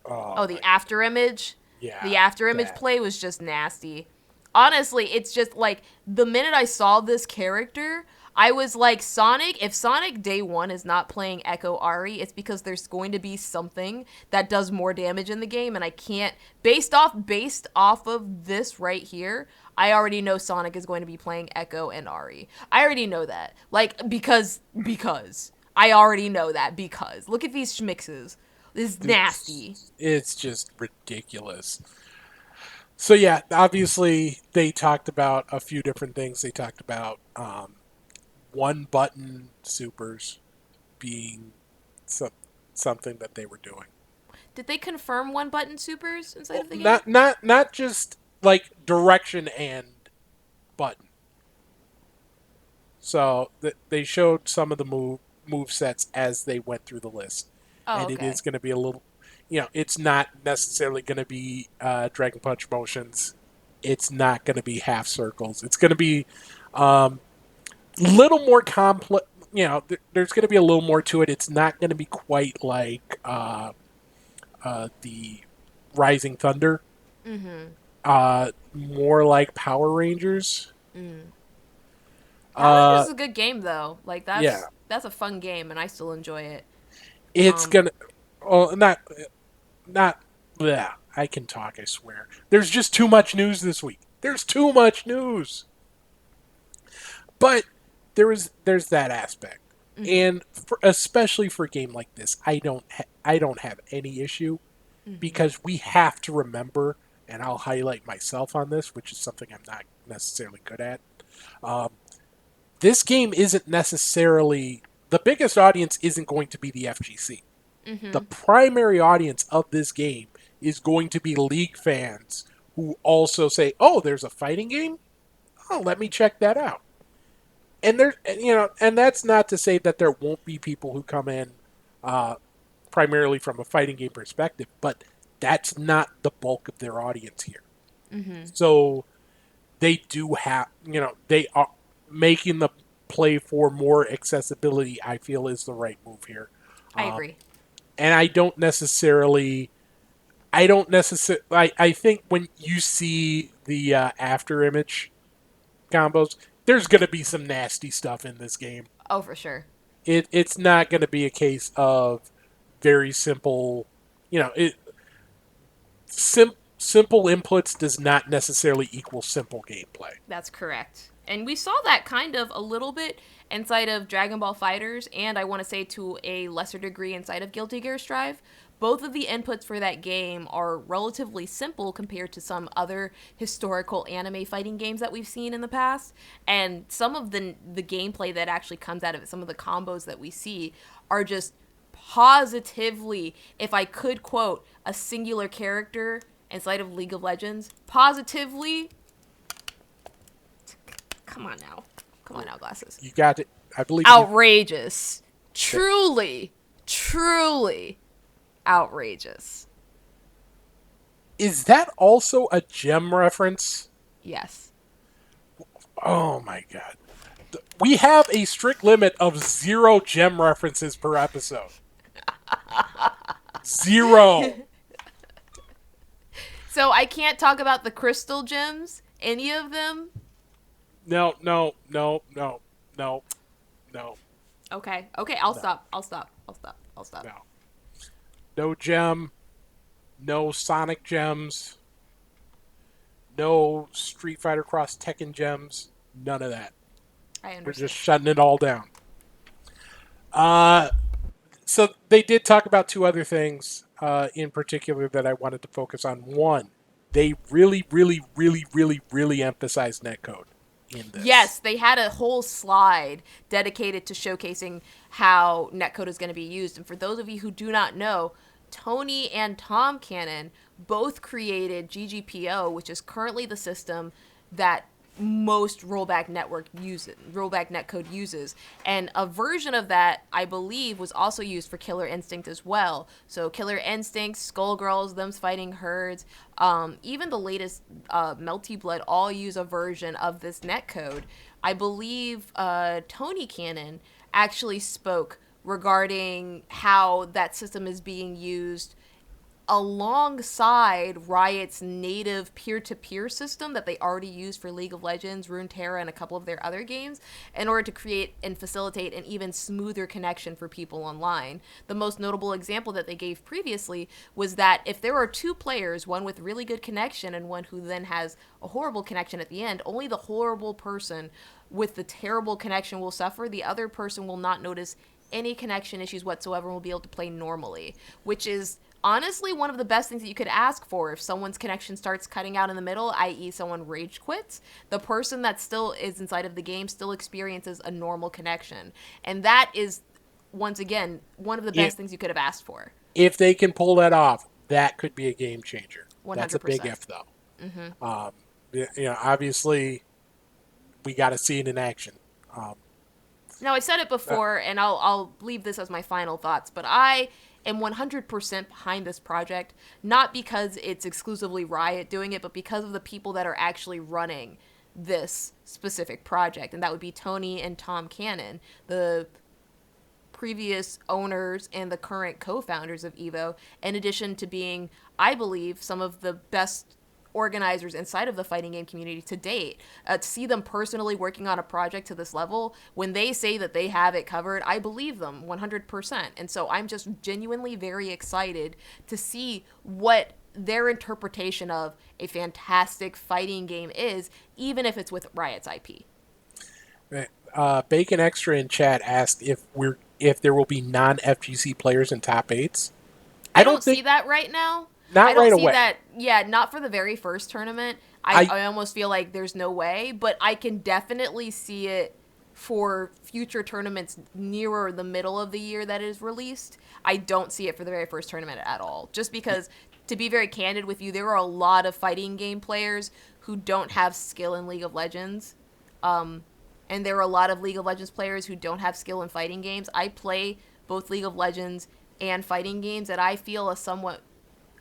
[SPEAKER 3] Oh, the after image?
[SPEAKER 1] Yeah.
[SPEAKER 3] The after image play was just nasty. Honestly, it's just like the minute I saw this character, I was like, Sonic, if Sonic Day 1 is not playing Echo Ari, it's because there's going to be something that does more damage in the game, and I can't, based off of this right here, I already know Sonic is going to be playing Echo and Ari. I already know that. Like, because. I already know that because. Look at these schmixes. This is nasty.
[SPEAKER 1] It's just ridiculous. So yeah, obviously they talked about a few different things. They talked about one button supers being something that they were doing.
[SPEAKER 3] Did they confirm one button supers inside of the game?
[SPEAKER 1] Not just like direction and button. So they showed some of the move sets as they went through the list, and it is going to be a little, it's not necessarily going to be Dragon Punch motions. It's not going to be half circles. It's going to be little more complex. There's going to be a little more to it. It's not going to be quite like the Rising Thunder. More like Power Rangers.
[SPEAKER 3] Power Rangers is a good game though. Like that's a fun game, and I still enjoy it.
[SPEAKER 1] It's gonna, not. Yeah, I can talk. I swear. There's just too much news this week. There's too much news. But there's that aspect, and especially for a game like this, I don't have any issue because we have to remember, and I'll highlight myself on this, which is something I'm not necessarily good at. This game isn't necessarily the biggest audience. Isn't going to be the FGC. The primary audience of this game is going to be League fans who also say, "Oh, there's a fighting game. Oh, let me check that out." And and that's not to say that there won't be people who come in primarily from a fighting game perspective, but that's not the bulk of their audience here. So they do have, they are making the play for more accessibility. I feel is the right move here.
[SPEAKER 3] I agree.
[SPEAKER 1] And I think when you see the after image combos, there's going to be some nasty stuff in this game.
[SPEAKER 3] Oh, for sure.
[SPEAKER 1] It's not going to be a case of very simple, simple inputs does not necessarily equal simple gameplay.
[SPEAKER 3] That's correct. And we saw that kind of a little bit inside of Dragon Ball Fighters, and I want to say to a lesser degree inside of Guilty Gear Strive. Both of the inputs for that game are relatively simple compared to some other historical anime fighting games that we've seen in the past. And some of the gameplay that actually comes out of it, some of the combos that we see, are just positively, if I could quote a singular character inside of League of Legends, positively. Come on now, glasses.
[SPEAKER 1] You got it. I believe
[SPEAKER 3] Outrageous. Truly outrageous.
[SPEAKER 1] Is that also a gem reference?
[SPEAKER 3] Yes.
[SPEAKER 1] Oh my god. We have a strict limit of 0 gem references per episode. 0.
[SPEAKER 3] So I can't talk about the crystal gems, any of them?
[SPEAKER 1] No.
[SPEAKER 3] Okay, I'll stop.
[SPEAKER 1] No. No gem. No Sonic gems. No Street Fighter Cross Tekken gems. None of that.
[SPEAKER 3] I
[SPEAKER 1] We're
[SPEAKER 3] understand.
[SPEAKER 1] just shutting it all down. So they did talk about 2 other things in particular that I wanted to focus on. One, they really emphasized netcode in this.
[SPEAKER 3] Yes, they had a whole slide dedicated to showcasing how netcode is going to be used. And for those of you who do not know, Tony and Tom Cannon both created GGPO, which is currently the system that most rollback netcode uses, and a version of that I believe was also used for Killer Instinct as well. So Killer Instinct, Skullgirls, Them's Fighting Herds, even the latest Melty Blood all use a version of this netcode. I believe Tony Cannon actually spoke regarding how that system is being used alongside Riot's native peer-to-peer system that they already use for League of Legends, Runeterra, and a couple of their other games in order to create and facilitate an even smoother connection for people online. The most notable example that they gave previously was that if there are 2 players, one with really good connection and one who then has a horrible connection at the end, only the horrible person with the terrible connection will suffer. The other person will not notice any connection issues whatsoever and will be able to play normally, which is honestly one of the best things that you could ask for. If someone's connection starts cutting out in the middle, i.e. someone rage quits, the person that still is inside of the game still experiences a normal connection. And that is, once again, one of the best things you could have asked for.
[SPEAKER 1] If they can pull that off, that could be a game changer.
[SPEAKER 3] 100%.
[SPEAKER 1] That's a big if, though. Mm-hmm. Obviously, we got to see it in action.
[SPEAKER 3] Now, I said it before, and I'll leave this as my final thoughts, but I am 100% behind this project, not because it's exclusively Riot doing it, but because of the people that are actually running this specific project, and that would be Tony and Tom Cannon, the previous owners and the current co-founders of EVO, in addition to being, I believe, some of the best organizers inside of the fighting game community to date. To see them personally working on a project to this level, when they say that they have it covered, I believe them 100%. And so I'm just genuinely very excited to see what their interpretation of a fantastic fighting game is, even if it's with Riot's IP.
[SPEAKER 1] Bacon Extra in chat asked if there will be non-FGC players in top 8s.
[SPEAKER 3] I don't see that right now.
[SPEAKER 1] Not
[SPEAKER 3] I don't
[SPEAKER 1] right
[SPEAKER 3] see
[SPEAKER 1] away.
[SPEAKER 3] that. Yeah, not for the very first tournament. I almost feel like there's no way, but I can definitely see it for future tournaments nearer the middle of the year that it is released. I don't see it for the very first tournament at all. Just because, to be very candid with you, there are a lot of fighting game players who don't have skill in League of Legends. And there are a lot of League of Legends players who don't have skill in fighting games. I play both League of Legends and fighting games, and I feel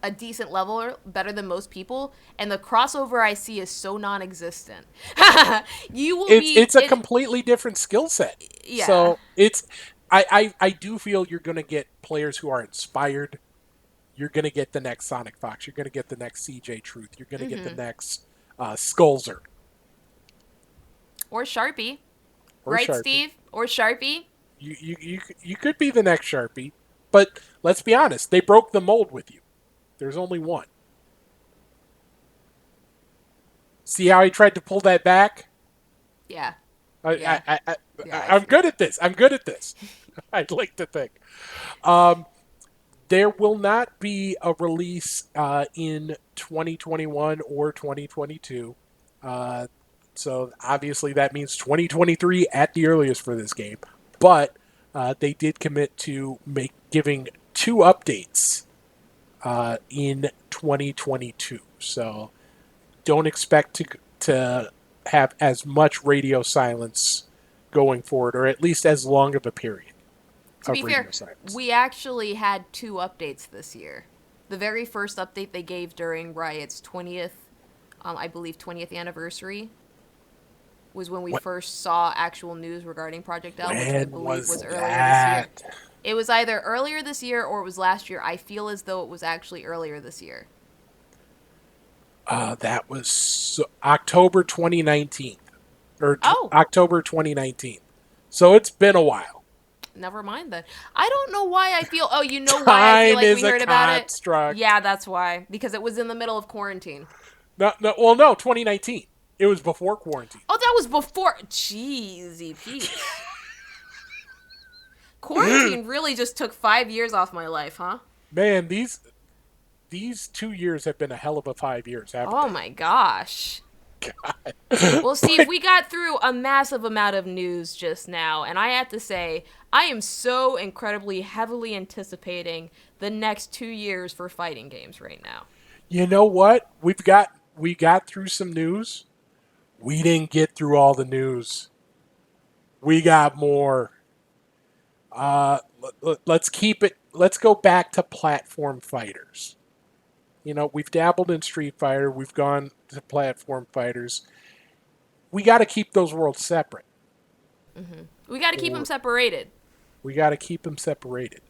[SPEAKER 3] a decent level better than most people, and the crossover I see is so non-existent.
[SPEAKER 1] It's a completely different skill set.
[SPEAKER 3] Yeah.
[SPEAKER 1] So I do feel you're going to get players who are inspired. You're going to get the next Sonic Fox. You're going to get the next CJ Truth. You're going to get the next Skullzer.
[SPEAKER 3] Or Sharpie.
[SPEAKER 1] Or
[SPEAKER 3] right,
[SPEAKER 1] Sharpie.
[SPEAKER 3] Steve? Or Sharpie?
[SPEAKER 1] You could be the next Sharpie, but let's be honest. They broke the mold with you. There's only one. See how he tried to pull that back?
[SPEAKER 3] Yeah.
[SPEAKER 1] I,
[SPEAKER 3] Yeah.
[SPEAKER 1] I, I,
[SPEAKER 3] Yeah,
[SPEAKER 1] I'm good at this. I'm good at this. I'd like to think. There will not be a release in 2021 or 2022. Uh, so obviously that means 2023 at the earliest for this game. But they did commit to giving 2 updates in 2022. So don't expect to have as much radio silence going forward, or at least as long of a period
[SPEAKER 3] To be
[SPEAKER 1] of
[SPEAKER 3] fair,
[SPEAKER 1] radio silence.
[SPEAKER 3] we actually had 2 updates this year. The very first update they gave during Riot's 20th, I believe 20th anniversary, was when we
[SPEAKER 1] What?
[SPEAKER 3] first saw actual news regarding Project L, which we
[SPEAKER 1] When
[SPEAKER 3] believe
[SPEAKER 1] was
[SPEAKER 3] was earlier this year.
[SPEAKER 1] that?
[SPEAKER 3] It was either earlier this year or it was last year. I feel as though it was actually earlier this year.
[SPEAKER 1] That was October 2019, or
[SPEAKER 3] Oh,
[SPEAKER 1] October 2019. So it's been a while.
[SPEAKER 3] never mind then. I don't know why I feel. Oh, you know why I feel
[SPEAKER 1] Time
[SPEAKER 3] like
[SPEAKER 1] is
[SPEAKER 3] we
[SPEAKER 1] a
[SPEAKER 3] heard about it?
[SPEAKER 1] construct.
[SPEAKER 3] Yeah, that's why. Because it was in the middle of quarantine.
[SPEAKER 1] No, no. Well, no, 2019. It was before quarantine.
[SPEAKER 3] Oh, that was before. Jeezy Pete. Quarantine really just took 5 years off my life, huh?
[SPEAKER 1] Man, these 2 years have been a hell of a 5 years, haven't
[SPEAKER 3] Oh
[SPEAKER 1] they?
[SPEAKER 3] my gosh.
[SPEAKER 1] God.
[SPEAKER 3] Well, Steve, we got through a massive amount of news just now, and I have to say, I am so incredibly heavily anticipating the next 2 years for fighting games right now.
[SPEAKER 1] You know what? We got through some news. We didn't get through all the news. We got more. Let's keep it. Let's go back to platform fighters. We've dabbled in Street Fighter. We've gone to platform fighters. We got to keep those worlds separate.
[SPEAKER 3] We got to keep them
[SPEAKER 1] Or
[SPEAKER 3] separated.
[SPEAKER 1] we got to keep them separated.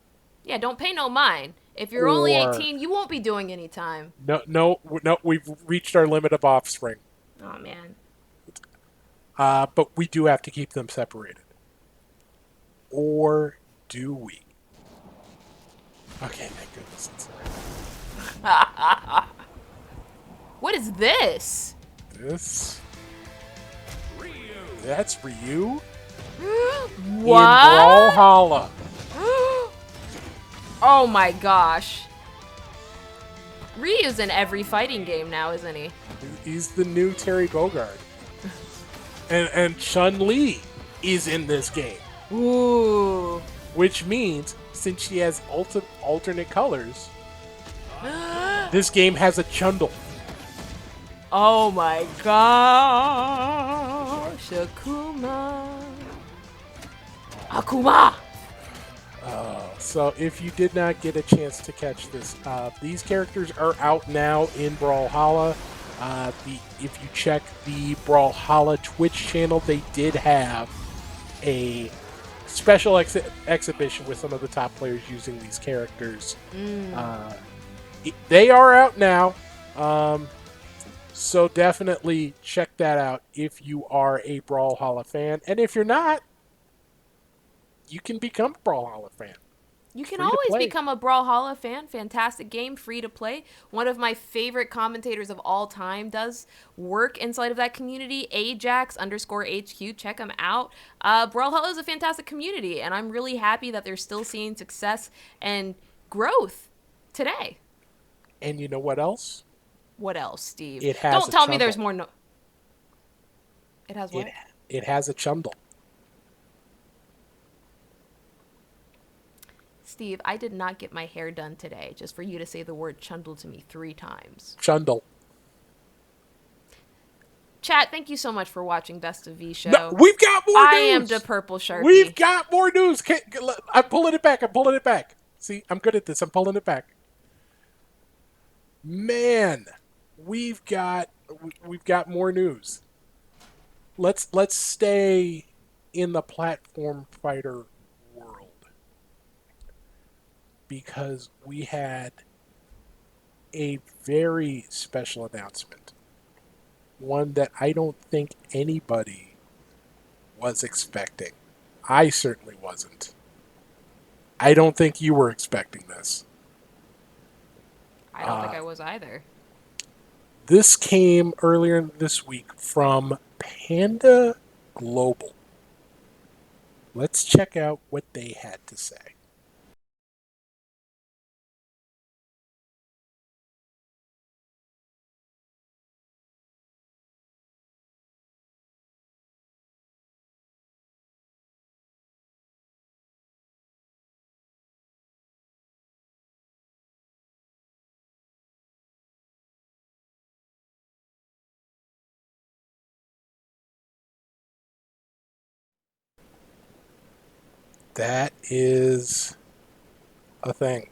[SPEAKER 3] Yeah, don't pay no mind. If you're only
[SPEAKER 1] Or
[SPEAKER 3] 18, you won't be doing any time.
[SPEAKER 1] no, no, no. We've reached our limit of offspring.
[SPEAKER 3] Oh, man.
[SPEAKER 1] But we do have to keep them separated. Or do we? Okay, thank goodness.
[SPEAKER 3] What is this?
[SPEAKER 1] This. That's Ryu in
[SPEAKER 3] What?
[SPEAKER 1] Brawlhalla.
[SPEAKER 3] Oh my gosh. Ryu's in every fighting game now, isn't he?
[SPEAKER 1] He's the new Terry Bogard. And Chun-Li is in this game.
[SPEAKER 3] Ooh.
[SPEAKER 1] Which means, since she has alternate colors, this game has a Chundle.
[SPEAKER 3] Oh my gosh. Akuma.
[SPEAKER 1] So if you did not get a chance to catch this, these characters are out now in Brawlhalla. If you check the Brawlhalla Twitch channel, they did have a special exhibition with some of the top players using these characters. They are out now, so definitely check that out if you are a Brawlhalla fan. And if you're not, you can become a Brawlhalla fan.
[SPEAKER 3] You can
[SPEAKER 1] Free to
[SPEAKER 3] always
[SPEAKER 1] play.
[SPEAKER 3] become a Brawlhalla fan. Fantastic game, free to play. One of my favorite commentators of all time does work inside of that community. Ajax_HQ. Check him out. Brawlhalla is a fantastic community, and I'm really happy that they're still seeing success and growth today.
[SPEAKER 1] And you know what else?
[SPEAKER 3] What else, Steve?
[SPEAKER 1] It has
[SPEAKER 3] Don't
[SPEAKER 1] a
[SPEAKER 3] tell me there's
[SPEAKER 1] Chundle.
[SPEAKER 3] more. No. It has what?
[SPEAKER 1] It has a Chundle.
[SPEAKER 3] Steve, I did not get my hair done today just for you to say the word Chundle to me 3 times.
[SPEAKER 1] Chundle.
[SPEAKER 3] Chat, thank you so much for watching Best of V Show.
[SPEAKER 1] No, we've got more news.
[SPEAKER 3] I am the Purple Sharpie.
[SPEAKER 1] We've got more news. I'm pulling it back. See, I'm good at this. I'm pulling it back. Man, we've got more news. Let's stay in the platform fighter world, because we had a very special announcement. One that I don't think anybody was expecting. I certainly wasn't. I don't think you were expecting this.
[SPEAKER 3] I don't think I was either.
[SPEAKER 1] This came earlier this week from Panda Global. Let's check out what they had to say. That is a thing.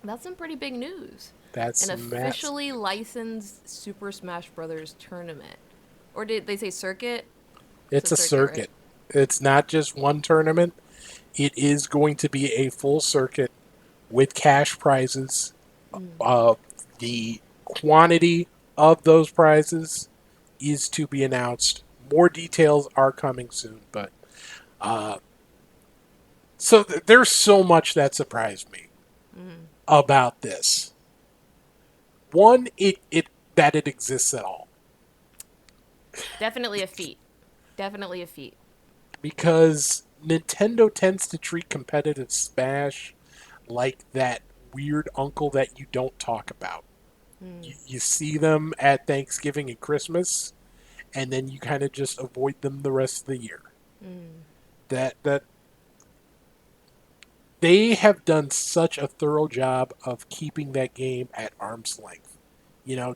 [SPEAKER 3] That's some pretty big news. An
[SPEAKER 1] That's massive.
[SPEAKER 3] officially licensed Super Smash Brothers tournament. Or did they say circuit? It's a
[SPEAKER 1] It's a
[SPEAKER 3] circuit, right?
[SPEAKER 1] circuit. It's not just one tournament. It is going to be a full circuit with cash prizes. Uh, the quantity of those prizes is to be announced. More details are coming soon, but uh, there's so much that surprised me about this. One, it that it exists at all,
[SPEAKER 3] Definitely a feat. Definitely a feat.
[SPEAKER 1] because Nintendo tends to treat competitive Smash like that weird uncle that you don't talk about. You see them at Thanksgiving and Christmas, and then you kind of just avoid them the rest of the year. That they have done such a thorough job of keeping that game at arm's length.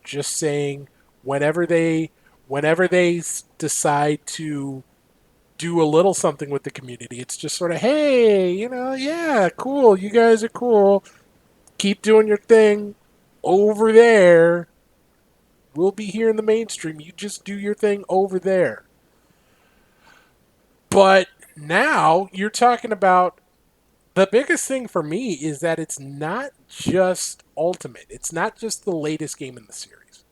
[SPEAKER 1] Just saying whenever they decide to do a little something with the community, it's just sort of, hey, yeah, cool, you guys are cool. Keep doing your thing over there. We'll be here in the mainstream. You just do your thing over there. But now you're talking about the biggest thing for me is that it's not just Ultimate. It's not just the latest game in the series.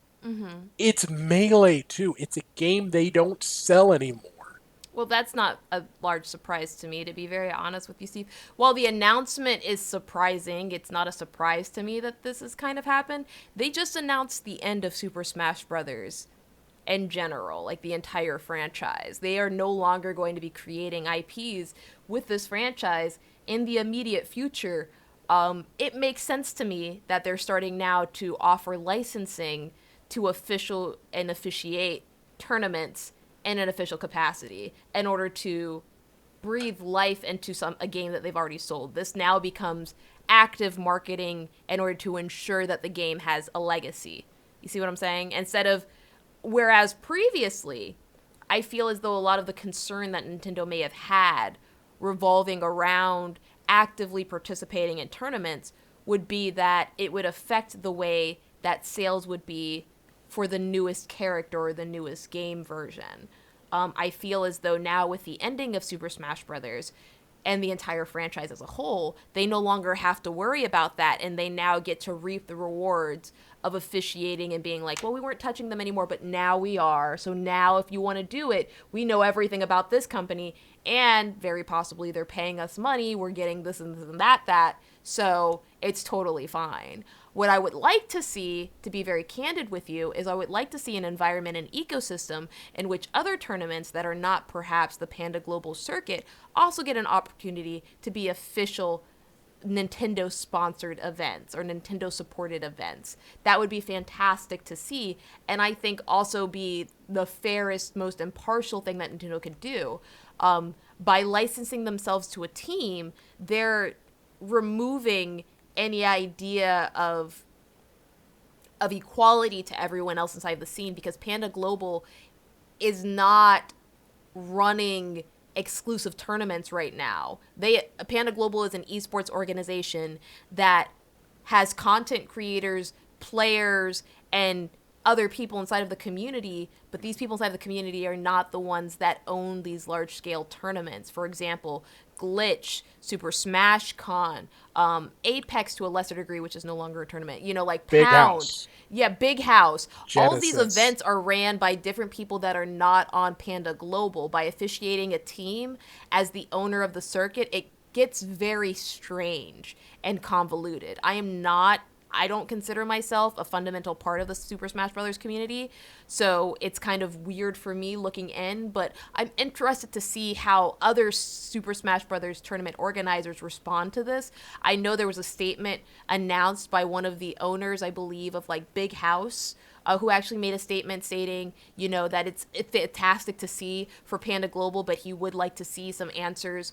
[SPEAKER 1] It's Melee too. It's a game they don't sell anymore.
[SPEAKER 3] Well, that's not a large surprise to me, to be very honest with you, Steve. While the announcement is surprising, it's not a surprise to me that this has kind of happened. They just announced the end of Super Smash Brothers in general, like the entire franchise. They are no longer going to be creating IPs with this franchise in the immediate future. It makes sense to me that they're starting now to offer licensing to official and officiate tournaments in an official capacity in order to breathe life into a game that they've already sold. This now becomes active marketing in order to ensure that the game has a legacy. You see what I'm saying? Instead of whereas previously, I feel as though a lot of the concern that Nintendo may have had revolving around actively participating in tournaments would be that it would affect the way that sales would be for the newest character or the newest game version. I feel as though now with the ending of Super Smash Brothers and the entire franchise as a whole, they no longer have to worry about that, and they now get to reap the rewards of officiating and being like, well, we weren't touching them anymore, but now we are. So now if you want to do it, we know everything about this company, and very possibly they're paying us money, we're getting this and this and that. So it's totally fine. What I would like to see, to be very candid with you, is I would like to see an environment and ecosystem in which other tournaments that are not perhaps the Panda Global circuit also get an opportunity to be official Nintendo sponsored events or Nintendo supported events. That would be fantastic to see, and I think also be the fairest, most impartial thing that Nintendo could do. By licensing themselves to a team, they're removing any idea of equality to everyone else inside the scene, because Panda Global is not running exclusive tournaments right now. Panda Global is an esports organization that has content creators, players, and other people inside of the community, but these people inside of the community are not the ones that own these large scale tournaments. For example, Glitch, Super Smash Con, Apex to a lesser degree, which is no longer a tournament, like
[SPEAKER 1] Big
[SPEAKER 3] Pound.
[SPEAKER 1] House.
[SPEAKER 3] Yeah, Big House. All of these
[SPEAKER 1] Genesis.
[SPEAKER 3] events are ran by different people that are not on Panda Global. By officiating a team as the owner of the circuit, it gets very strange and convoluted. I don't consider myself a fundamental part of the Super Smash Brothers community, so it's kind of weird for me looking in, but I'm interested to see how other Super Smash Brothers tournament organizers respond to this. I know there was a statement announced by one of the owners, I believe, of like Big House, who actually made a statement stating, that it's fantastic to see for Panda Global, but he would like to see some answers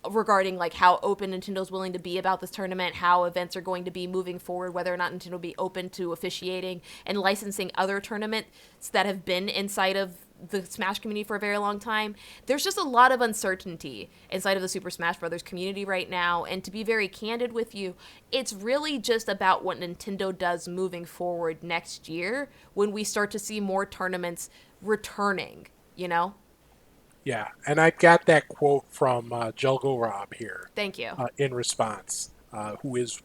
[SPEAKER 3] regarding like how open Nintendo's willing to be about this tournament, how events are going to be moving forward, whether or not Nintendo will be open to officiating and licensing other tournaments that have been inside of the Smash community for a very long time. There's just a lot of uncertainty inside of the Super Smash Brothers community right now, and to be very candid with you, it's really just about what Nintendo does moving forward next year when we start to see more tournaments returning,
[SPEAKER 1] Yeah, and I got that quote from Jelgo Rob here
[SPEAKER 3] Thank you.
[SPEAKER 1] in response, who is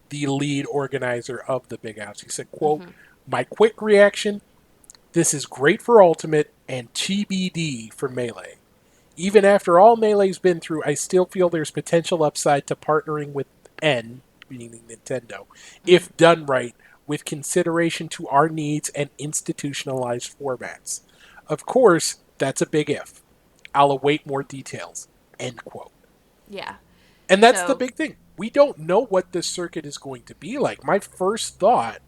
[SPEAKER 1] the lead organizer of the Big House. He said, quote, "My quick reaction, this is great for Ultimate and TBD for Melee. Even after all Melee's been through, I still feel there's potential upside to partnering with N, meaning Nintendo, if done right, with consideration to our needs and institutionalized formats. Of course, that's a big if. I'll await more details." End quote.
[SPEAKER 3] Yeah.
[SPEAKER 1] And that's the
[SPEAKER 3] So,
[SPEAKER 1] big thing. We don't know what this circuit is going to be like. My first thought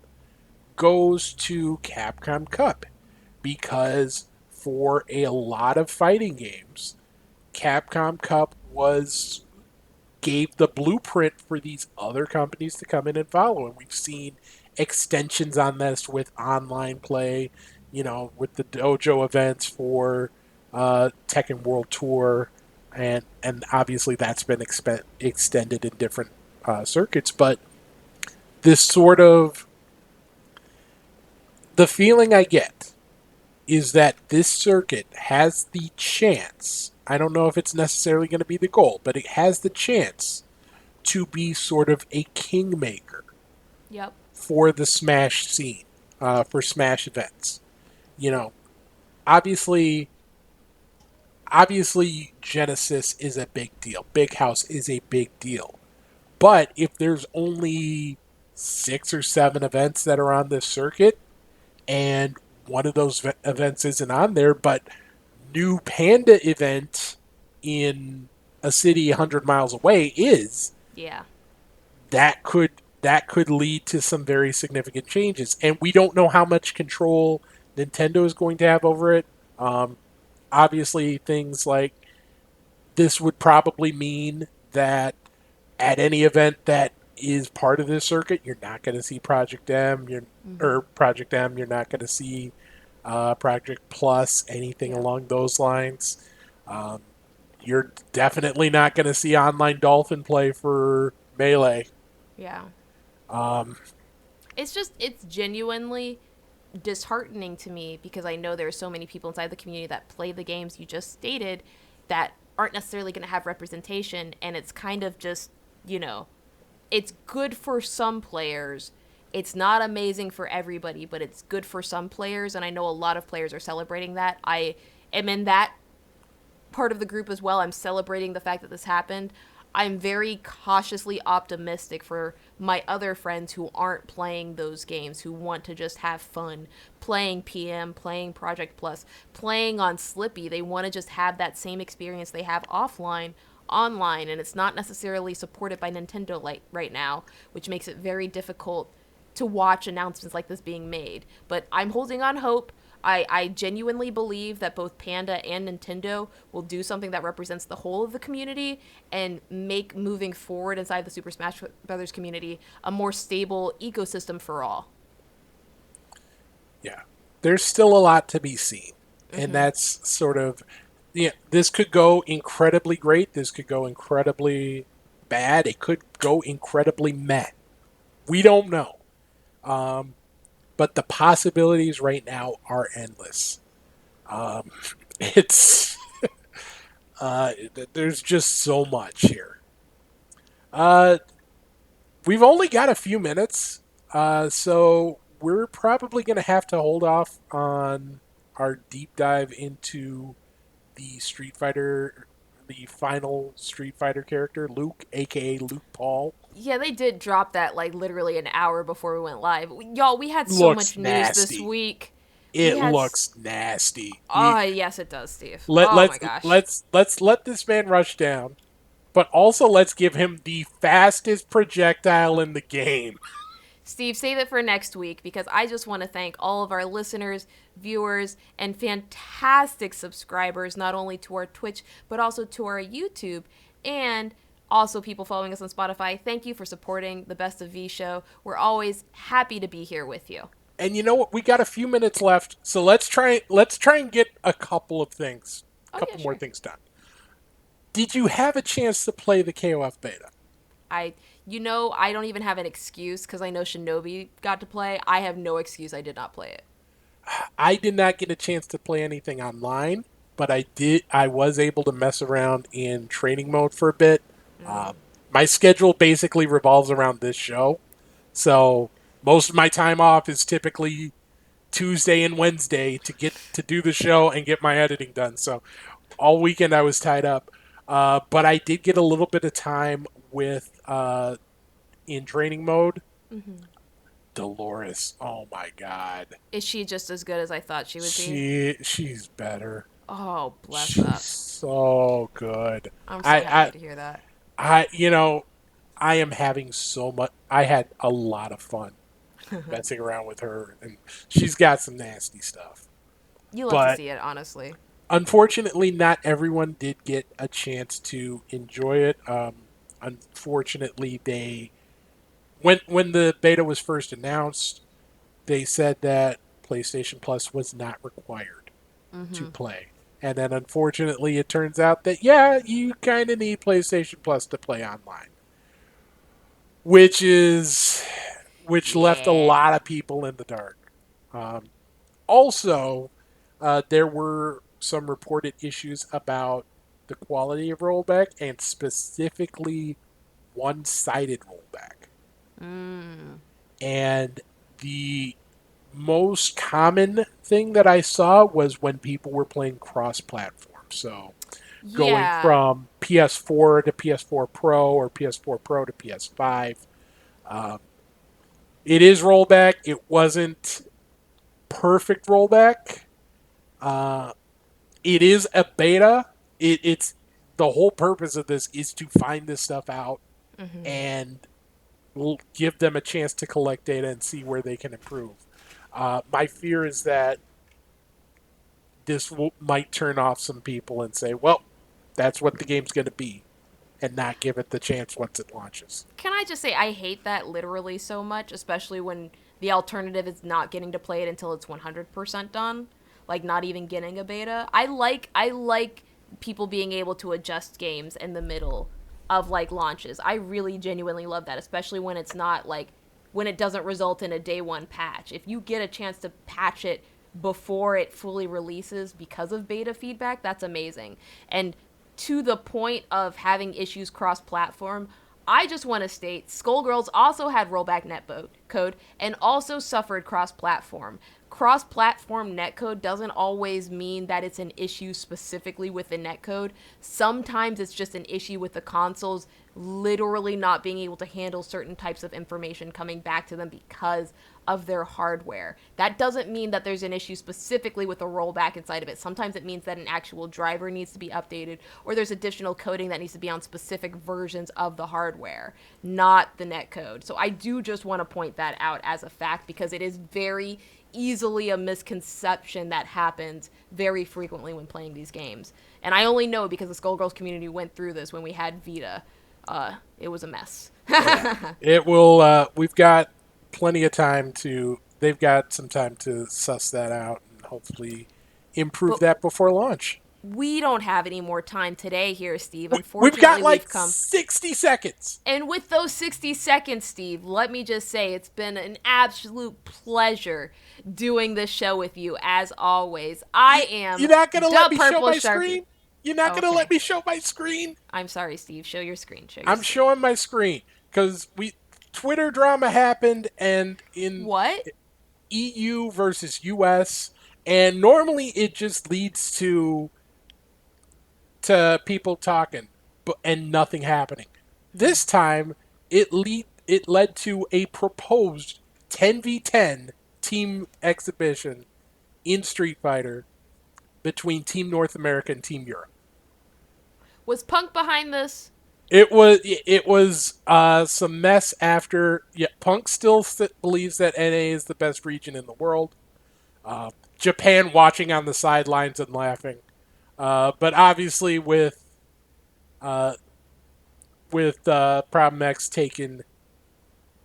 [SPEAKER 1] goes to Capcom Cup because for a lot of fighting games, Capcom Cup gave the blueprint for these other companies to come in and follow. And we've seen extensions on this with online play, with the dojo events for Tekken World Tour, and obviously that's been extended in different circuits. But this sort of the feeling I get is that this circuit has the chance. I don't know if it's necessarily going to be the goal, but it has the chance to be sort of a kingmaker
[SPEAKER 3] yep.
[SPEAKER 1] for the Smash scene, for Smash events. You know, obviously, obviously Genesis is a big deal. Big House is a big deal. But if there's only 6 or 7 events that are on this circuit, and one of those events isn't on there, but new Panda event in a city 100 miles away is,
[SPEAKER 3] Yeah.
[SPEAKER 1] that could lead to some very significant changes, and we don't know how much control Nintendo is going to have over it. Obviously, things like this would probably mean that at any event that is part of this circuit, you're not going to see Project M. Or Project M. You're not going to see Project Plus, anything
[SPEAKER 3] Yeah.
[SPEAKER 1] along those lines. Um, you're definitely not going to see online Dolphin play for Melee.
[SPEAKER 3] Yeah.
[SPEAKER 1] Um,
[SPEAKER 3] It's genuinely disheartening to me because I know there are so many people inside the community that play the games you just stated that aren't necessarily going to have representation, and it's kind of just, it's good for some players. It's not amazing for everybody, but it's good for some players, and I know a lot of players are celebrating that. I am in that part of the group as well. I'm celebrating the fact that this happened. I'm very cautiously optimistic for my other friends who aren't playing those games, who want to just have fun playing PM, playing Project Plus, playing on Slippy. They want to just have that same experience they have offline, online, and it's not necessarily supported by Nintendo right now, which makes it very difficult to watch announcements like this being made. But I'm holding on hope. I genuinely believe that both Panda and Nintendo will do something that represents the whole of the community and make moving forward inside the Super Smash Brothers community a more stable ecosystem for all.
[SPEAKER 1] yeah, there's still a lot to be seen, and that's sort of this could go incredibly great. This could go incredibly bad. It could go incredibly meh. We don't know. Um, but the possibilities right now are endless. Um, it's there's just so much here. Uh, we've only got a few minutes, so we're probably going to have to hold off on our deep dive into the Street Fighter the final Street Fighter character, Luke, aka Luke Paul.
[SPEAKER 3] Yeah, they did drop that like literally an hour before we went live. Y'all, we had so
[SPEAKER 1] Looks
[SPEAKER 3] much news this
[SPEAKER 1] nasty.
[SPEAKER 3] week. We
[SPEAKER 1] It
[SPEAKER 3] had.
[SPEAKER 1] looks nasty.
[SPEAKER 3] Oh, yes, it does, Steve.
[SPEAKER 1] Let
[SPEAKER 3] Oh my
[SPEAKER 1] let's
[SPEAKER 3] gosh.
[SPEAKER 1] let's let this man rush down, but also let's give him the fastest projectile in the game.
[SPEAKER 3] Steve, save it for next week because I just want to thank all of our listeners, viewers, and fantastic subscribers, not only to our Twitch, but also to our YouTube, and also people following us on Spotify. Thank you for supporting the Best of V show. We're always happy to be here with you.
[SPEAKER 1] And you know what? We got a few minutes left, so let's try and get a couple of things, a
[SPEAKER 3] Oh,
[SPEAKER 1] couple
[SPEAKER 3] yeah,
[SPEAKER 1] more
[SPEAKER 3] sure.
[SPEAKER 1] things done. Did you have a chance to play the KOF beta?
[SPEAKER 3] I don't even have an excuse because I know Shinobi got to play. I have no excuse I did not play it.
[SPEAKER 1] I did not get a chance to play anything online, but I was able to mess around in training mode for a bit. Uh, my schedule basically revolves around this show, so most of my time off is typically Tuesday and Wednesday to get to do the show and get my editing done. So all weekend I was tied up, but I did get a little bit of time with in training mode. Dolores, oh my god,
[SPEAKER 3] Is she just as good as I thought she would be?
[SPEAKER 1] she's better.
[SPEAKER 3] Oh, bless
[SPEAKER 1] She's
[SPEAKER 3] up.
[SPEAKER 1] so good.
[SPEAKER 3] I'm so
[SPEAKER 1] I
[SPEAKER 3] happy
[SPEAKER 1] I
[SPEAKER 3] to hear that.
[SPEAKER 1] I am having so much. I had a lot of fun messing around with her, and she's got some nasty stuff.
[SPEAKER 3] You love to
[SPEAKER 1] But
[SPEAKER 3] see it, honestly.
[SPEAKER 1] unfortunately, not everyone did get a chance to enjoy it. Unfortunately, they when the beta was first announced, they said that PlayStation Plus was not required to play. And then unfortunately, it turns out that, yeah, you kind of need PlayStation Plus to play online, which is which left a
[SPEAKER 3] Yeah.
[SPEAKER 1] lot of people in the dark. Um, Also, there were some reported issues about the quality of rollback and specifically one-sided rollback. And the most common thing that I saw was when people were playing cross-platform. So going
[SPEAKER 3] Yeah.
[SPEAKER 1] from PS4 to PS4 Pro or PS4 Pro to PS5. Um, it is rollback. It wasn't perfect rollback. Uh, it is a beta. It's the whole purpose of this is to find this stuff out and give them a chance to collect data and see where they can improve. My fear is that might turn off some people and say, well, that's what the game's going to be, and not give it the chance once it launches.
[SPEAKER 3] Can I just say I hate that literally so much, especially when the alternative is not getting to play it until it's 100% done, like not even getting a beta. I like people being able to adjust games in the middle of like launches. I really genuinely love that, especially when it's not like when it doesn't result in a day one patch. If you get a chance to patch it before it fully releases because of beta feedback, that's amazing. And to the point of having issues cross platform, I just want to state Skullgirls also had rollback netcode and also suffered cross platform. Cross platform netcode doesn't always mean that it's an issue specifically with the netcode. Sometimes it's just an issue with the consoles literally not being able to handle certain types of information coming back to them because of their hardware. That doesn't mean that there's an issue specifically with the rollback inside of it. Sometimes it means that an actual driver needs to be updated or there's additional coding that needs to be on specific versions of the hardware, not the netcode. So I do just want to point that out as a fact because it is very easily a misconception that happens very frequently when playing these games. And I only know because the Skullgirls community went through this when we had Vita. It was a mess.
[SPEAKER 1] It will. We've got plenty of time to. They've got some time to suss that out and hopefully improve
[SPEAKER 3] But
[SPEAKER 1] that before launch.
[SPEAKER 3] we don't have any more time today here, Steve.
[SPEAKER 1] We've got
[SPEAKER 3] Unfortunately,
[SPEAKER 1] like
[SPEAKER 3] we've come.
[SPEAKER 1] 60 seconds.
[SPEAKER 3] And with those 60 seconds, Steve, let me just say it's been an absolute pleasure doing this show with you, as always. I am
[SPEAKER 1] You're not gonna
[SPEAKER 3] the
[SPEAKER 1] let me show
[SPEAKER 3] Purple
[SPEAKER 1] my
[SPEAKER 3] Sharpie.
[SPEAKER 1] screen. You're not gonna
[SPEAKER 3] Okay.
[SPEAKER 1] let me show my screen.
[SPEAKER 3] I'm sorry, Steve. Show your screen. Show your
[SPEAKER 1] I'm
[SPEAKER 3] screen.
[SPEAKER 1] showing my screen because Twitter drama happened and in
[SPEAKER 3] What?
[SPEAKER 1] EU versus US, and normally it just leads to to people talking, and nothing happening. This time, it led to a proposed 10v10 team exhibition in Street Fighter between Team North America and Team Europe.
[SPEAKER 3] Was Punk behind this?
[SPEAKER 1] It was some mess after. Yeah, Punk still believes that NA is the best region in the world. Japan watching on the sidelines and laughing, but obviously with Problem X taking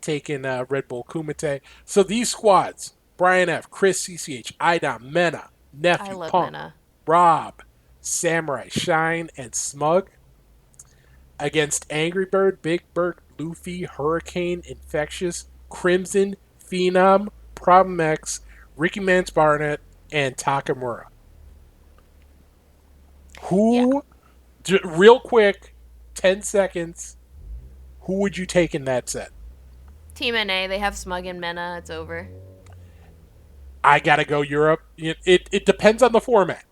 [SPEAKER 1] Red Bull Kumite. So these squads: Brian F, Chris CCH, Idom, Mena,
[SPEAKER 3] I
[SPEAKER 1] Nephew,
[SPEAKER 3] love
[SPEAKER 1] Punk,
[SPEAKER 3] Mena.
[SPEAKER 1] Rob, Samurai, Shine, and Smug against Angry Bird, Big Bird, Luffy, Hurricane, Infectious, Crimson, Phenom, Problem X, Ricky Mans Barnett, and Takamura. Who, real quick, 10 seconds, who would you take in that set?
[SPEAKER 3] Team NA, they have Smug and Mena. It's over.
[SPEAKER 1] I gotta go Europe. It depends on the format.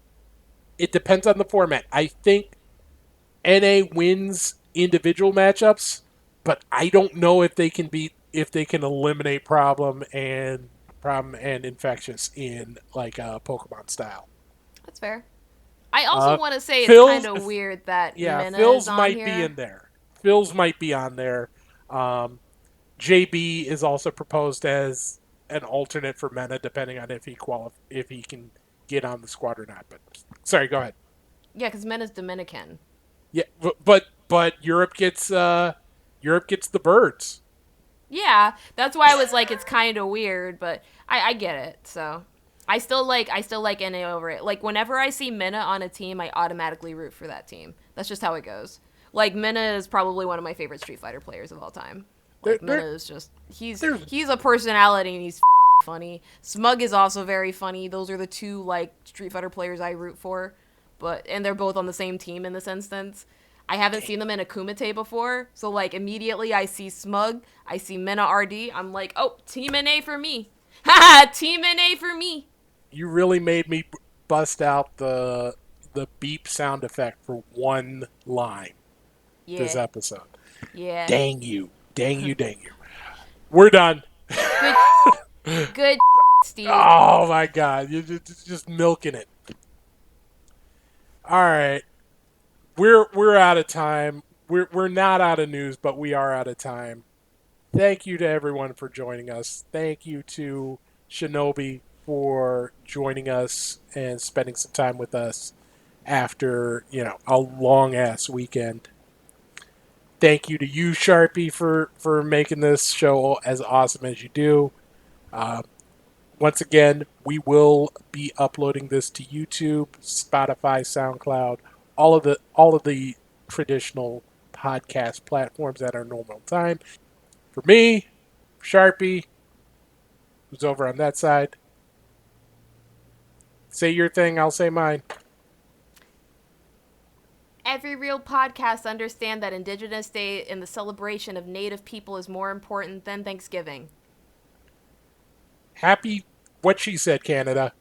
[SPEAKER 1] It depends on the format. I think NA wins individual matchups, but I don't know if they can eliminate Problem and Infectious in like a Pokemon style.
[SPEAKER 3] That's fair. I also want to say it's
[SPEAKER 1] Phil's-
[SPEAKER 3] kind of weird that
[SPEAKER 1] Yeah,
[SPEAKER 3] Mena
[SPEAKER 1] Phil's
[SPEAKER 3] is on
[SPEAKER 1] might
[SPEAKER 3] here.
[SPEAKER 1] be in there. Phil's might be on there. JB is also proposed as an alternate for Mena, depending on if he can get on the squad or not. But sorry, go ahead.
[SPEAKER 3] Yeah, because Mena's Dominican.
[SPEAKER 1] Yeah, but Europe gets the birds.
[SPEAKER 3] Yeah, that's why I was like, it's kind of weird, but I get it. So I still like NA over it. Like whenever I see Mena on a team, I automatically root for that team. That's just how it goes. Like Mena is probably one of my favorite Street Fighter players of all time. Like Mena is just he's a personality and he's funny. Smug is also very funny. Those are the two like Street Fighter players I root for, and they're both on the same team in this instance. I haven't seen them in a Kumite before, so like immediately I see Smug, I see Mena RD, I'm like, oh, Team NA for me. Haha, Team NA for me.
[SPEAKER 1] You really made me bust out the beep sound effect for one line this
[SPEAKER 3] Yeah.
[SPEAKER 1] episode.
[SPEAKER 3] Yeah.
[SPEAKER 1] Dang you. Dang you, dang you. We're done.
[SPEAKER 3] Good Steve.
[SPEAKER 1] Oh my god, you're just milking it. All right. We're out of time. We're not out of news, but we are out of time. Thank you to everyone for joining us. Thank you to Shinobi for joining us and spending some time with us after, a long ass weekend. Thank you to you, Sharpie, for making this show as awesome as you do. Once again, we will be uploading this to YouTube, Spotify, SoundCloud, all of the traditional podcast platforms at our normal time. For me, Sharpie, who's over on that side, say your thing, I'll say mine.
[SPEAKER 3] Every real podcast understand that Indigenous Day and the celebration of Native people is more important than Thanksgiving.
[SPEAKER 1] Happy what she said, Canada.